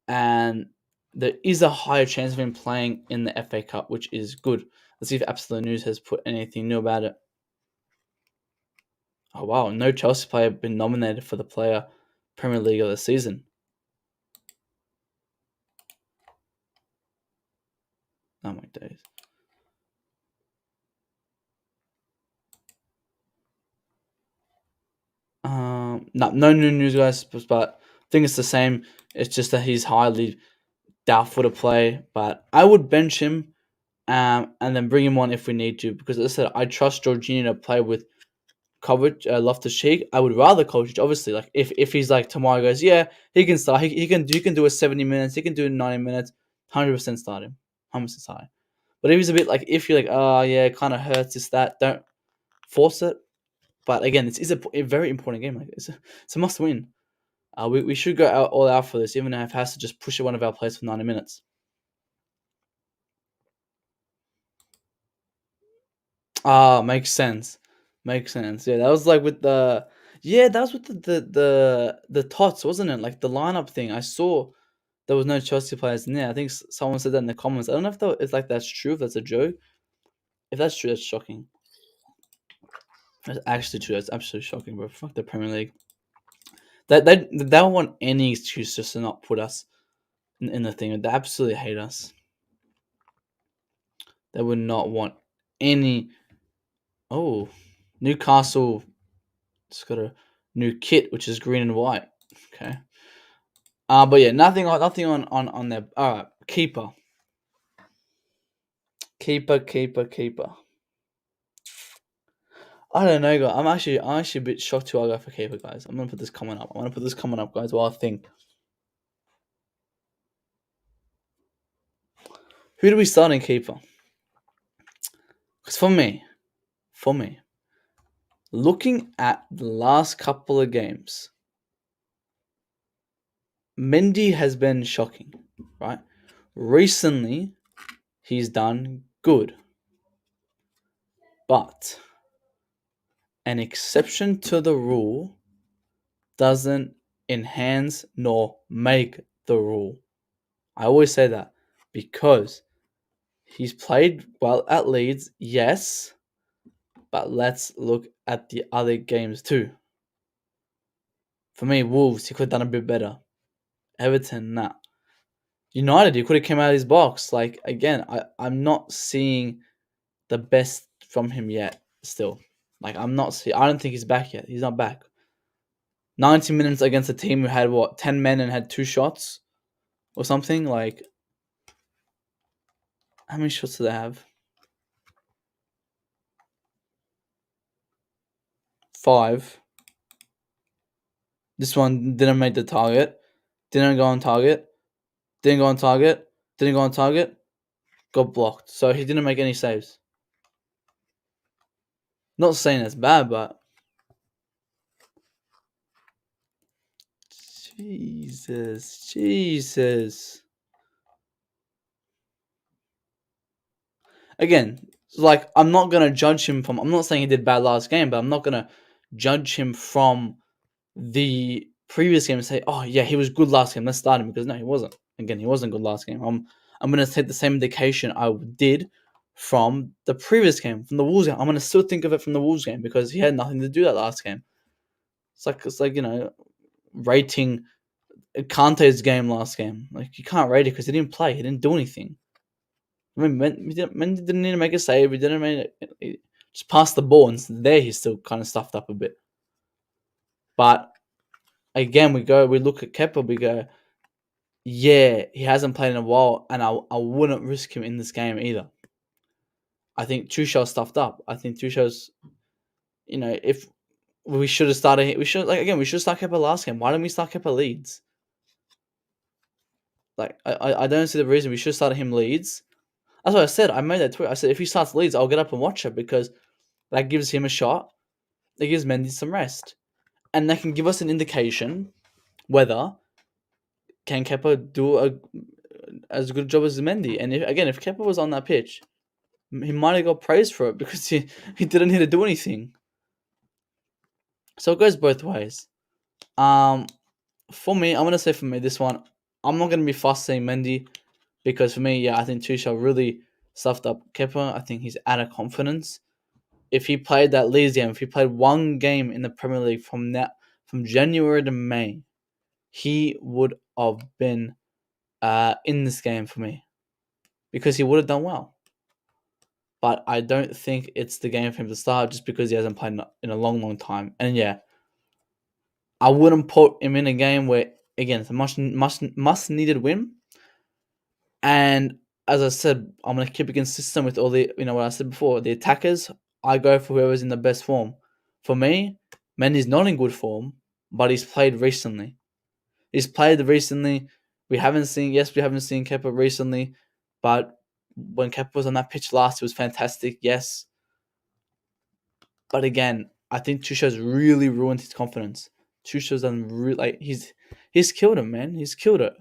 And there is a higher chance of him playing in the FA Cup, which is good. Let's see if Absolute News has put anything new about it. Oh, wow. No Chelsea player been nominated for the Player Premier League of the season. Oh, my days. No new news, guys, but I think it's the same. It's just that he's highly doubtful to play, but I would bench him and then bring him on if we need to, because as I said, I trust Jorginho to play with Loftus-Cheek. I would rather Kovacic, obviously. Like if he's like tomorrow goes, yeah, he can start. He can do a 70 minutes. He can do 90 minutes. 100% start him. 100% start him. But if he's a bit like if you're like, oh yeah, it kind of hurts. This that. Don't force it. But again, this is a very important game. Like it's a must win. We should go all out for this, even if it has to just push one of our players for 90 minutes. Makes sense. Makes sense. Yeah, that was like with the that was with the tots, wasn't it? Like the lineup thing. I saw there was no Chelsea players in there. I think someone said that in the comments. I don't know if it's like that's true. If that's a joke. If that's true, that's shocking. That's actually true. That's absolutely shocking, bro. Fuck the Premier League. They don't want any excuse just to not put us in the thing. They absolutely hate us. They would not want any. Oh, Newcastle just got a new kit, which is green and white. Okay. But yeah, nothing on their. All right, keeper. I don't know, guys. I'm actually a bit shocked who I go for keeper, guys. I'm gonna put this comment up. Guys. While I think, who do we start in keeper? Because for me, looking at the last couple of games, Mendy has been shocking, right? Recently, he's done good, but an exception to the rule doesn't enhance nor make the rule. I always say that because he's played well at Leeds, yes, but let's look at the other games too. For me, Wolves, he could have done a bit better. Everton, nah. United, he could have came out of his box. Like, again, I'm not seeing the best from him yet, still. Like, I don't think he's back yet. He's not back. 90 minutes against a team who had, 10 men and had 2 shots or something? Like, how many shots do they have? 5. This one didn't make the target. Didn't go on target. Didn't go on target. Didn't go on target. Got blocked. So he didn't make any saves. Not saying it's bad, but Jesus. Again, like I'm not gonna judge him from. I'm not saying he did bad last game, but I'm not gonna judge him from the previous game and say, "Oh yeah, he was good last game. Let's start him," because no, he wasn't. Again, he wasn't good last game. I'm gonna take the same indication I did from the previous game, from the Wolves game. I'm gonna still think of it from the Wolves game because he had nothing to do that last game. It's like rating Kante's game last game. Like you can't rate it because he didn't play. He didn't do anything. I mean, Mendy didn't need to make a save. He didn't make it. He just passed the ball, and there he's still kind of stuffed up a bit. But again, we look at Kepa, we go, yeah, he hasn't played in a while, and I wouldn't risk him in this game either. I think Tuchel stuffed up. I think Tuchel's, if we should have started, we should start Kepa last game. Why don't we start Kepa Leeds? Like, I don't see the reason we should have started him Leeds. That's what I said. I made that tweet. I said if he starts Leeds, I'll get up and watch it because that gives him a shot. It gives Mendy some rest, and that can give us an indication whether can Kepa do as good a job as Mendy. And if Kepa was on that pitch, he might have got praised for it because he didn't need to do anything. So it goes both ways. For me, I'm gonna say this one, I'm not gonna be fast saying Mendy because for me, yeah, I think Tuchel really stuffed up Kepa. I think he's out of confidence. If he played that Leeds game, if he played one game in the Premier League from January to May, he would have been in this game for me because he would have done well. But I don't think it's the game for him to start just because he hasn't played in a long, long time. And yeah, I wouldn't put him in a game where, again, it's a must needed win. And as I said, I'm going to keep it consistent with all the, what I said before. The attackers, I go for whoever's in the best form. For me, Mendy's not in good form, but he's played recently. We haven't seen Kepa recently, but when Kepa was on that pitch last, it was fantastic, yes. But again, I think Tuchel's really ruined his confidence. Tuchel's done he's killed him, man. He's killed it.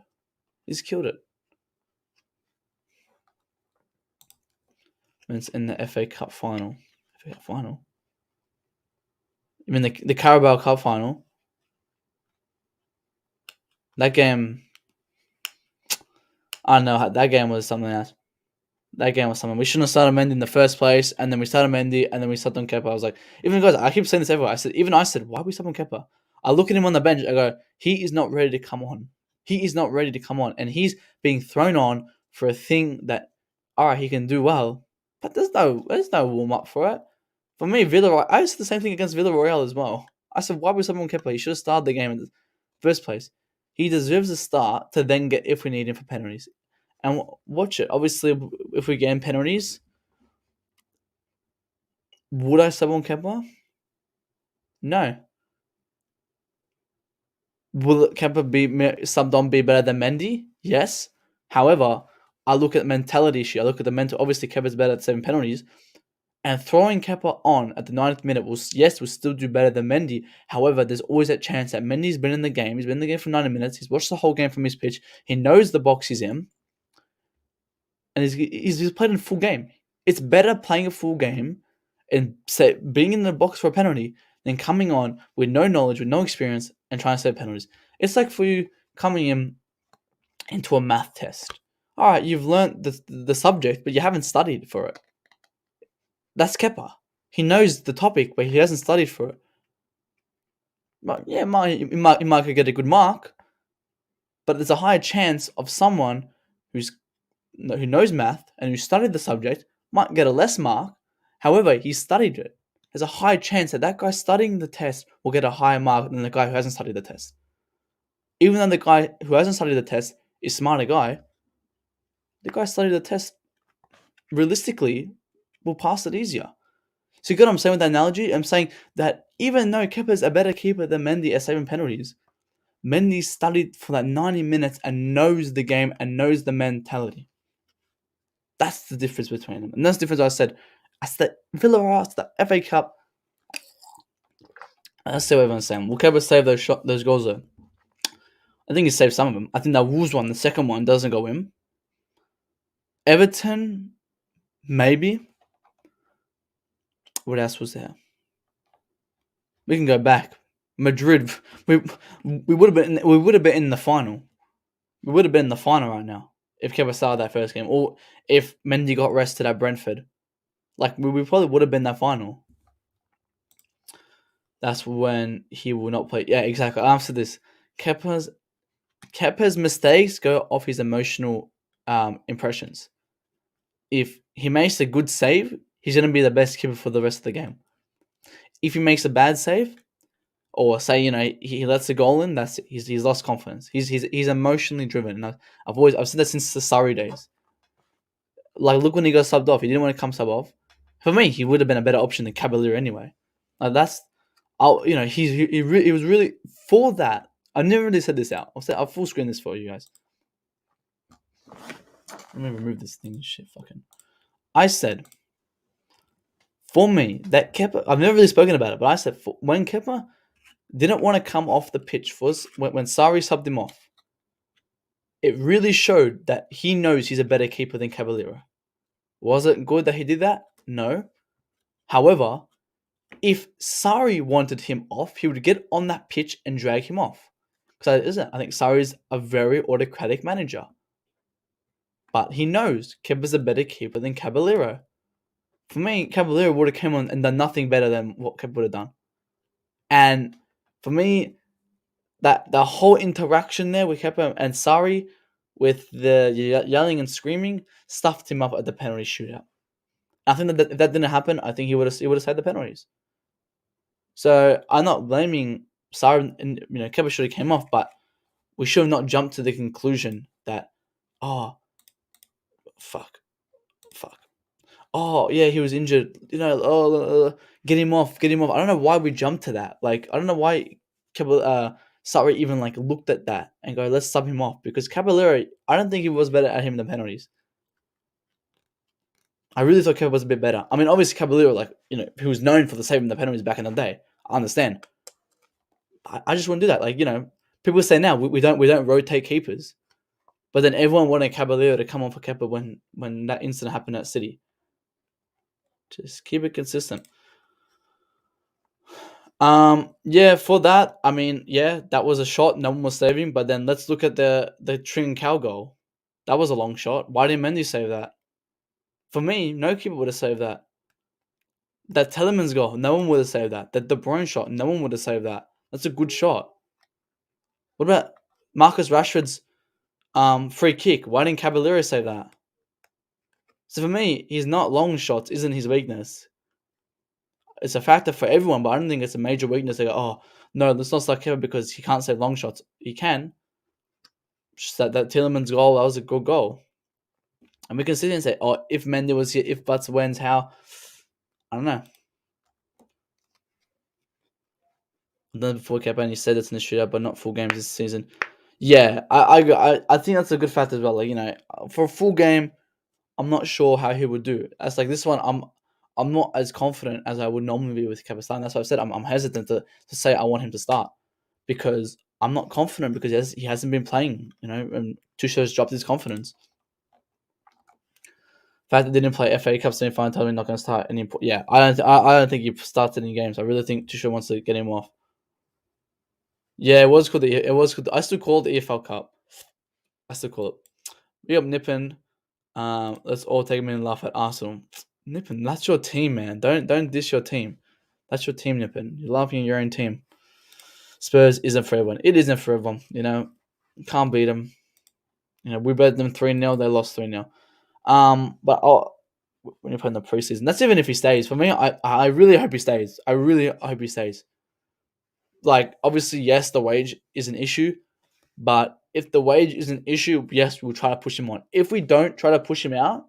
It's in the FA Cup final. FA Cup final. I mean the Carabao Cup final. That game, I don't know. That game was something else. That game was something. We shouldn't have started Mendy in the first place, and then we started Mendy, and then we started on Kepa. I was like, even guys, I keep saying this everywhere. I said, why we start on Kepa? I look at him on the bench. I go, he is not ready to come on. He is not ready to come on, and he's being thrown on for a thing that, all right, he can do well, but there's no warm up for it. For me, Villarreal, I said the same thing against Villarreal as well. I said, why we start on Kepa? He should have started the game in the first place. He deserves a start to then get if we need him for penalties. And watch it. Obviously, if we get in penalties, would I sub on Kepa? No. Will Kepa be subbed on be better than Mendy? Yes. However, I look at the mentality issue. I look at the mental. Obviously, Kepa's better at 7 penalties. And throwing Kepa on at the 90th minute will still do better than Mendy. However, there's always that chance that Mendy's been in the game. He's been in the game for 90 minutes. He's watched the whole game from his pitch. He knows the box he's in. And he's played in a full game. It's better playing a full game and being in the box for a penalty than coming on with no knowledge, with no experience, and trying to save penalties. It's like for you coming into a math test. All right, you've learned the subject, but you haven't studied for it. That's Kepa. He knows the topic, but he hasn't studied for it. But yeah, he might get a good mark, but there's a higher chance of someone who knows math and who studied the subject might get a less mark. However, he studied it. There's a high chance that guy studying the test will get a higher mark than the guy who hasn't studied the test. Even though the guy who hasn't studied the test is a smarter guy, the guy studied the test realistically will pass it easier. So you get what I'm saying with that analogy? I'm saying that even though Kepa's a better keeper than Mendy at saving penalties, Mendy studied for that 90 minutes and knows the game and knows the mentality. That's the difference between them. And that's the difference I said Villarreal, it's the FA Cup. Let's see what everyone's saying. Will Kepa save those goals though? I think he saved some of them. I think that Wolves one, the second one, doesn't go in. Everton, maybe. What else was there? We can go back. Madrid, we would have been in the final. We would have been in the final right now if Kepa started that first game, or if Mendy got rested at Brentford. Like we probably would have been that final. That's when he will not play. Yeah, exactly. After this, Kepa's mistakes go off his emotional impressions. If he makes a good save, he's going to be the best keeper for the rest of the game. If he makes a bad save, or say he lets a goal in, that's he's lost confidence. He's emotionally driven. And I've said that since the Surrey days. Like look when he got subbed off, he didn't want to come sub off. For me, he would have been a better option than Cavalier anyway. Like he was really for that. I've never really said this out. I'll full screen this for you guys. Let me remove this thing. Shit, fucking. I said, for me, that Kepa. I've never really spoken about it, but I said when Kepa didn't want to come off the pitch when Sarri subbed him off, it really showed that he knows he's a better keeper than Cavalier. Was it good that he did that? No. However, if Sarri wanted him off, he would get on that pitch and drag him off. Because I think Sarri's a very autocratic manager. But he knows Kepa's a better keeper than Caballero. For me, Caballero would have come on and done nothing better than what Kepa would have done. And for me, that the whole interaction there with Kepa and Sarri, with the yelling and screaming, stuffed him up at the penalty shootout. I think that if that didn't happen, I think he would have saved the penalties. So I'm not blaming Sarri, and Kepa should have came off, but we should have not jumped to the conclusion that, fuck. Oh yeah, he was injured. Get him off. I don't know why we jumped to that. Like I don't know why Sarri even looked at that and go, let's sub him off, because Caballero, I don't think he was better at him than penalties. I really thought Kepa was a bit better. I mean, obviously Caballero, he was known for saving the penalties back in the day. I understand. I just wouldn't do that. People say now we don't rotate keepers, but then everyone wanted Caballero to come on for Kepa when that incident happened at City. Just keep it consistent. Yeah, for that, I mean, yeah, that was a shot. No one was saving. But then let's look at the Trincao goal. That was a long shot. Why didn't Mendy save that? For me, no keeper would have saved that. That Telemans goal, no one would have saved that. That De Bruyne shot, no one would have saved that. That's a good shot. What about Marcus Rashford's free kick? Why didn't Caballero save that? So for me, he's not long shots isn't his weakness. It's a factor for everyone, but I don't think it's a major weakness. They go, oh no, let's not start Kevin because he can't save long shots. He can. Just that Tillemans goal, that was a good goal. And we can sit here and say, oh, if Mendy was here, if Butts wins, how? I don't know. Then before Kepa, and you said it's in the shootout, but not full games this season. Yeah, I think that's a good fact as well. Like, for a full game, I'm not sure how he would do. That's like this one. I'm not as confident as I would normally be with Kepa starting. That's why I said I'm hesitant to say I want him to start because I'm not confident because he hasn't been playing. And Tuchel's dropped his confidence. The fact that they didn't play FA Cup semi-final, totally not going to start any. Yeah, I don't think he started any games. I really think Tuchel wants to get him off. Yeah, it was called I still call it the EFL Cup. I still call it. We up Nippon. Let's all take a minute and laugh at Arsenal. Nippon, that's your team, man. Don't diss your team. That's your team, Nippon. You're laughing at your own team. Spurs isn't for everyone. It isn't for everyone. Can't beat them. We bet them 3-0. They lost 3-0. But when you play in the preseason, that's even if he stays. For me, I really hope he stays. I really hope he stays. Like, obviously, yes, the wage is an issue, but if the wage is an issue, yes, we'll try to push him on. If we don't try to push him out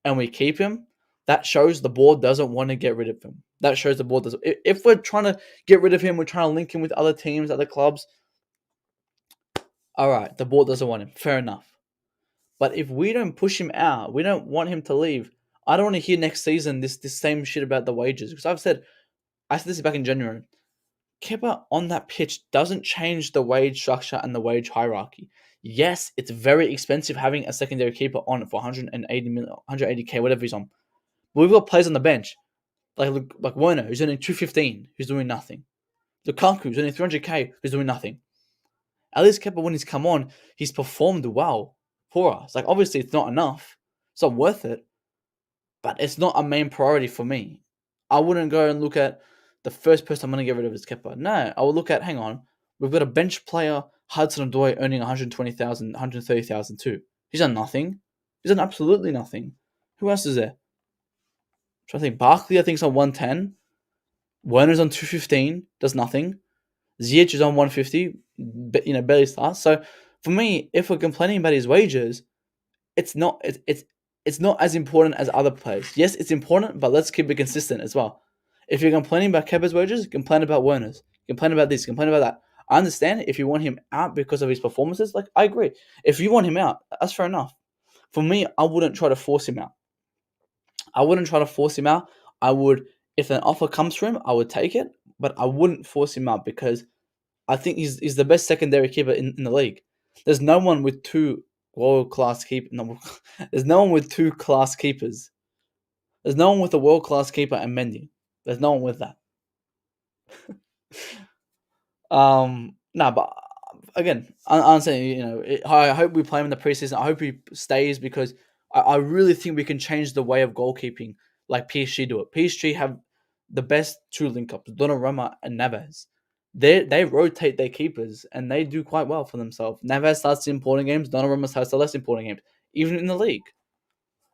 and we keep him, that shows the board doesn't want to get rid of him. That shows the board doesn't. If we're trying to get rid of him, we're trying to link him with other teams, other clubs. All right, the board doesn't want him. Fair enough. But if we don't push him out, we don't want him to leave. I don't want to hear next season this same shit about the wages because I said this back in January. Kepa on that pitch doesn't change the wage structure and the wage hierarchy. Yes, it's very expensive having a secondary keeper on for 180 million, 180k, whatever he's on. But we've got players on the bench like Werner, who's earning 215, who's doing nothing. Lukaku, who's earning 300k, who's doing nothing. At least Kepa, when he's come on, he's performed well for us. Like, obviously, it's not enough. It's not worth it. But it's not a main priority for me. I wouldn't go and look at the first person I'm going to get rid of is Kepa. No, I would look at, hang on, we've got a bench player, Hudson Odoi, earning 120,000, 130,000 too. He's done nothing. He's done absolutely nothing. Who else is there? I think Barkley, I think, is on 110. Werner's on 215, does nothing. Ziyech is on 150, barely starts. So for me, if we're complaining about his wages, it's not as important as other players. Yes, it's important, but let's keep it consistent as well. If you're complaining about Kepa's wages, complain about Werner's. Complain about this, complain about that. I understand if you want him out because of his performances. Like, I agree. If you want him out, that's fair enough. For me, I wouldn't try to force him out. I would, if an offer comes for him, I would take it, but I wouldn't force him out because I think he's the best secondary keeper in the league. There's no one with two world-class keepers. No, there's no one with two class keepers. There's no one with a world-class keeper and Mendy. There's no one with that. No, but again, I'm saying, I hope we play him in the preseason. I hope he stays because I really think we can change the way of goalkeeping like PSG do it. PSG have the best two link-ups, Donnarumma and Neves. They rotate their keepers and they do quite well for themselves. Neves starts the important games, Donnarumma starts the less important games, even in the league.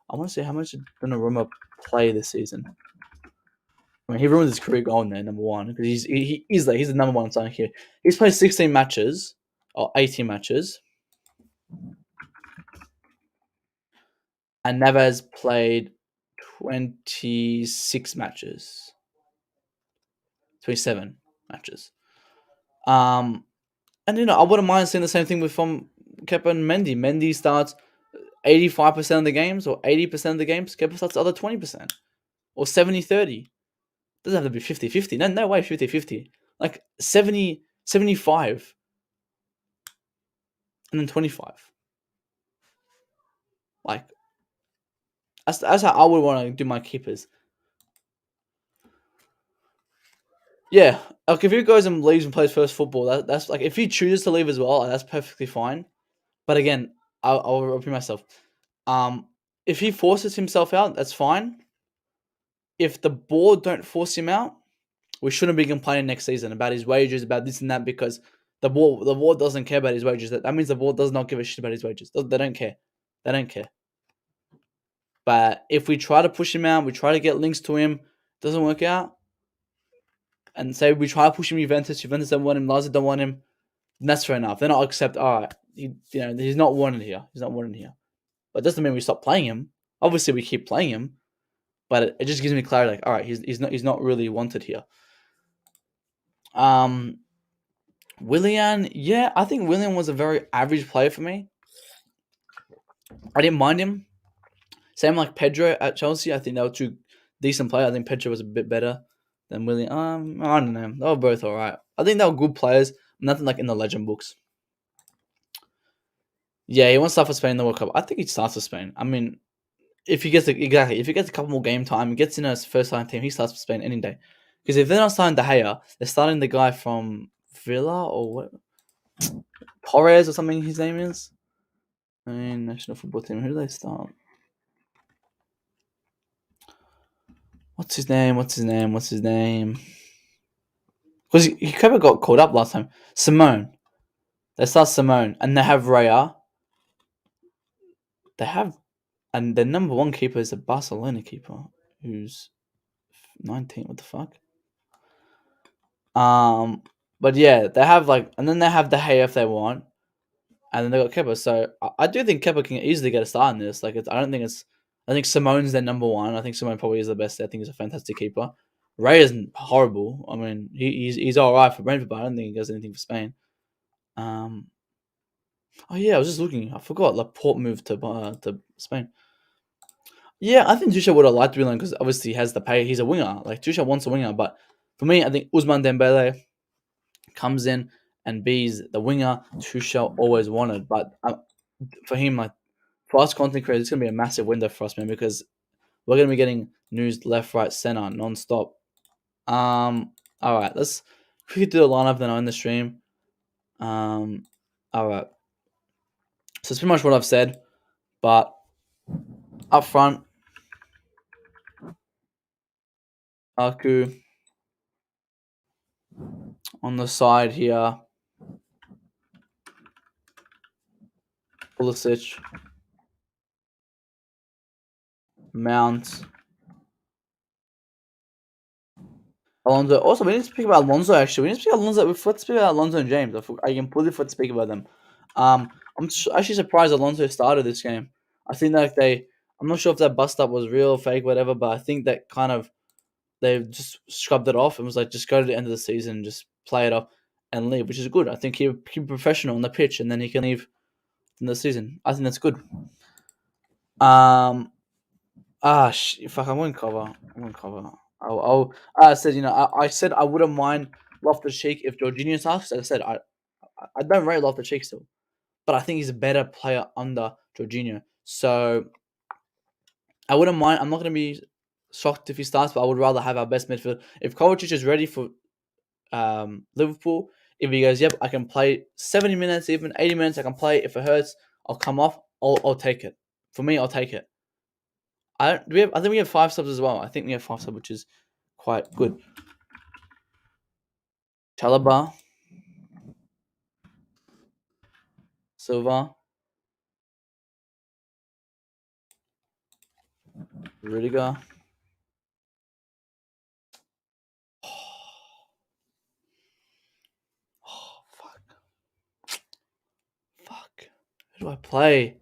I want to see how much did Donnarumma play this season. I mean, he ruined his career going there, number one, because he's the number one signing here. He's played 16 matches or 18 matches, and Neves played 26 matches, 27 matches. And I wouldn't mind seeing the same thing from Kepa and Mendy. Mendy starts 85% of the games or 80% of the games. Kepa starts the other 20% or 70-30. Doesn't have to be 50-50. No way 50-50. Like 70, 75 and then 25. Like, that's how I would want to do my keepers. Yeah, like if he goes and leaves and plays first football, that's like if he chooses to leave as well, that's perfectly fine. But again, I'll repeat myself. if he forces himself out, that's fine. If the board don't force him out, we shouldn't be complaining next season about his wages, about this and that, because the board doesn't care about his wages. That means the board does not give a shit about his wages. They don't care. They don't care. But if we try to push him out, we try to get links to him, doesn't work out, and say we try to push him Juventus don't want him, Lazio don't want him, then that's fair enough. Then I'll accept. All right, he's not wanted here. He's not wanted here. But it doesn't mean we stop playing him. Obviously, we keep playing him, but it just gives me clarity. Like, all right, he's not really wanted here. Willian, yeah, I think Willian was a very average player for me. I didn't mind him. Same like Pedro at Chelsea. I think they were two decent players. I think Pedro was a bit better than Willian. I don't know. They were both all right. I think they were good players. Nothing like in the legend books. Yeah, he wants to start for Spain in the World Cup. I think he starts for Spain. I mean, if he gets a couple more game time, he gets in his first time team, he starts for Spain any day. Because if they're not starting De Gea, they're starting the guy from Villa or what, Torres or something. His name is. I mean, national football team. Who do they start? What's his name? Because he kind of got called up last time. Simone. They start Simone, and they have Raya. And the number one keeper is a Barcelona keeper, who's 19. What the fuck? But yeah, they have and then they have the Hay if they want, and then they got Kepa. So I do think Kepa can easily get a start in this. I think Simone's their number one. I think Simone probably is the best. I think he's a fantastic keeper. Ray isn't horrible. I mean, he's all right for Brentford, but I don't think he does anything for Spain. Oh yeah, I was just looking. I forgot Laporte moved to Spain. Yeah, I think Tuchel would have liked Willian because obviously he has the pay. He's a winger. Like Tuchel wants a winger, but for me, I think Ousmane Dembele comes in and be's the winger Tuchel always wanted. But for him, for us content creators, it's gonna be a massive window for us, man, because we're gonna be getting news left, right, center, non-stop. All right, let's quickly do the lineup then on the stream. All right, so it's pretty much what I've said, but up front, Aku. On the side here, Pulisic, Mount, Alonso. Also, we need to speak about Alonso. Actually, we need to speak about Alonso. We forgot to speak about Alonso and James. I completely forgot to speak about them. I'm actually surprised Alonso started this game. I think I'm not sure if that bust up was real, fake, whatever, but I think that kind of they just scrubbed it off and was like, just go to the end of the season, and just play it up and leave, which is good. I think he'll be professional on the pitch, and then he can leave in the season. I think that's good. Fuck, I'm going cover. I said, I said I wouldn't mind Loftus Cheek if Jorginho starts. I said I don't rate Loftus Cheek still, but I think he's a better player under Jorginho. So I wouldn't mind. I'm not going to be shocked if he starts, but I would rather have our best midfield. If Kovacic is ready for Liverpool, if he goes, yep, I can play 70 minutes, even 80 minutes, I can play. If it hurts, I'll come off. I'll take it. For me, I'll take it. I think we have 5 subs as well. I think we have 5 subs, which is quite good. Chalaba, Silva, Rudiger. Oh, fuck. Who do I play?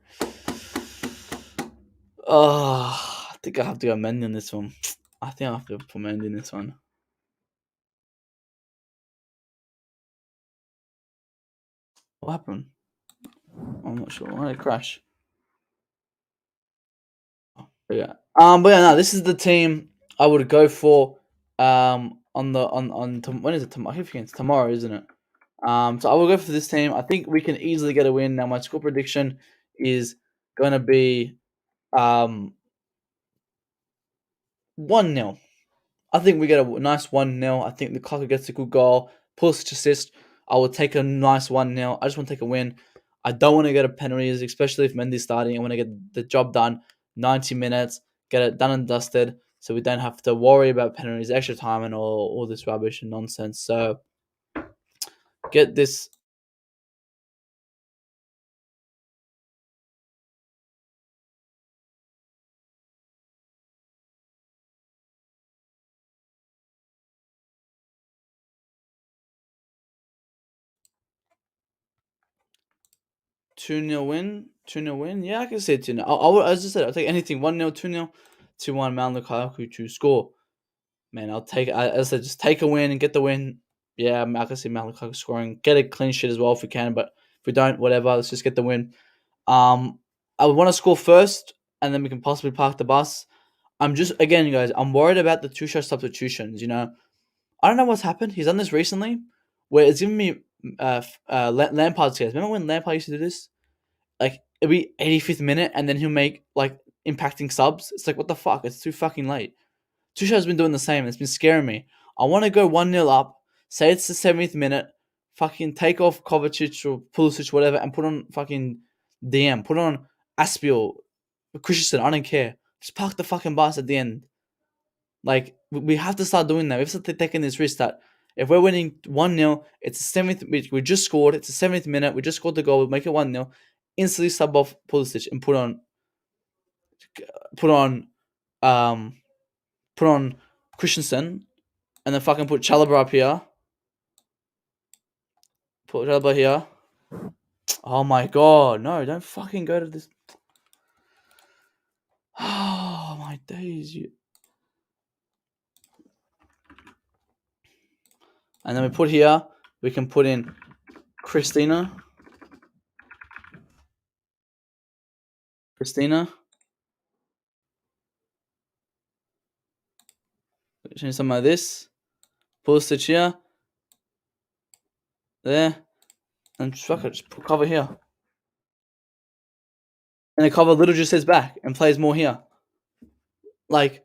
I think I have to go Mendy in this one. I think I have to put Mendy in this one. What happened? I'm not sure. Why did it crash? But yeah. No, this is the team I would go for. When is it? I keep forgetting it's tomorrow, isn't it? So I will go for this team. I think we can easily get a win. Now my score prediction is going to be 1-0. I think we get a nice 1-0. I think Lukaku gets a good goal. Pulisic assist. I will take a nice 1-0. I just want to take a win. I don't want to get a penalties, especially if Mendy's starting. I want to get the job done. 90 minutes, get it done and dusted, so we don't have to worry about penalties, extra time, and all this rubbish and nonsense. So get this 2-0 win. 2-0 win. Yeah, I can say 2-0. As I said, I'll take anything. 1-0, 2-0, 2-1, Mount Lukaku to score. Man, I'll take it. As I said, just take a win and get the win. Yeah, I can see Mount Lukaku scoring. Get a clean sheet as well if we can, but if we don't, whatever. Let's just get the win. I would want to score first, and then we can possibly park the bus. I'm just, again, you guys, I'm worried about the Tuchel substitutions. I don't know what's happened. He's done this recently, where it's giving me Lampard's case. Remember when Lampard used to do this? Like, it'll be 85th minute, and then he'll make like impacting subs. It's like, what the fuck? It's too fucking late. Tuchel's been doing the same. It's been scaring me. I want to go 1-0 up. Say it's the 70th minute. Fucking take off Kovacic or Pulisic, whatever, and put on fucking DM. Put on Aspiel, Christensen. I don't care. Just park the fucking bus at the end. Like, we have to start doing that. We have to start taking this risk that if we're winning 1-0, it's the 70th. We just scored. It's the 70th minute. We just scored the goal. We make it 1-0. Instantly sub off Pulisic and put on um put on Christensen, and then fucking put Chalobah up here. Put Chalobah here. Oh my god, no, don't fucking go to this. Oh my days, you. And then we put here, we can put in Christina. Change some of this. Pulisic here. There. And fuck it, just put cover here. And the cover little just sits back and plays more here. Like,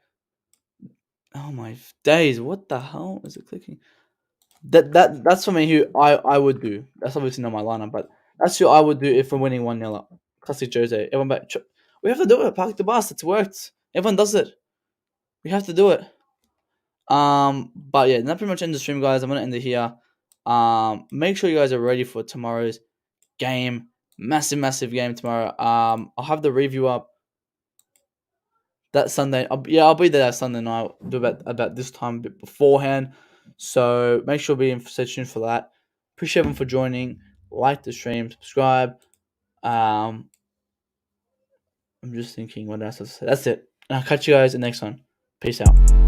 oh my days, what the hell is it clicking? That's something who I would do. That's obviously not my lineup, but that's who I would do if we're winning 1-0 up. Classic Jose. Everyone back. We have to do it. Park the bus. It's worked. Everyone does it. We have to do it. But yeah, that pretty much ends the stream, guys. I'm gonna end it here. Make sure you guys are ready for tomorrow's game. Massive game tomorrow. I'll have the review up that Sunday. I'll be there that Sunday night. Do about this time, a bit beforehand. So make sure to stay tuned for that. Appreciate everyone for joining. Like the stream, subscribe. I'm just thinking what else to say. That's it. And I'll catch you guys in the next one. Peace out.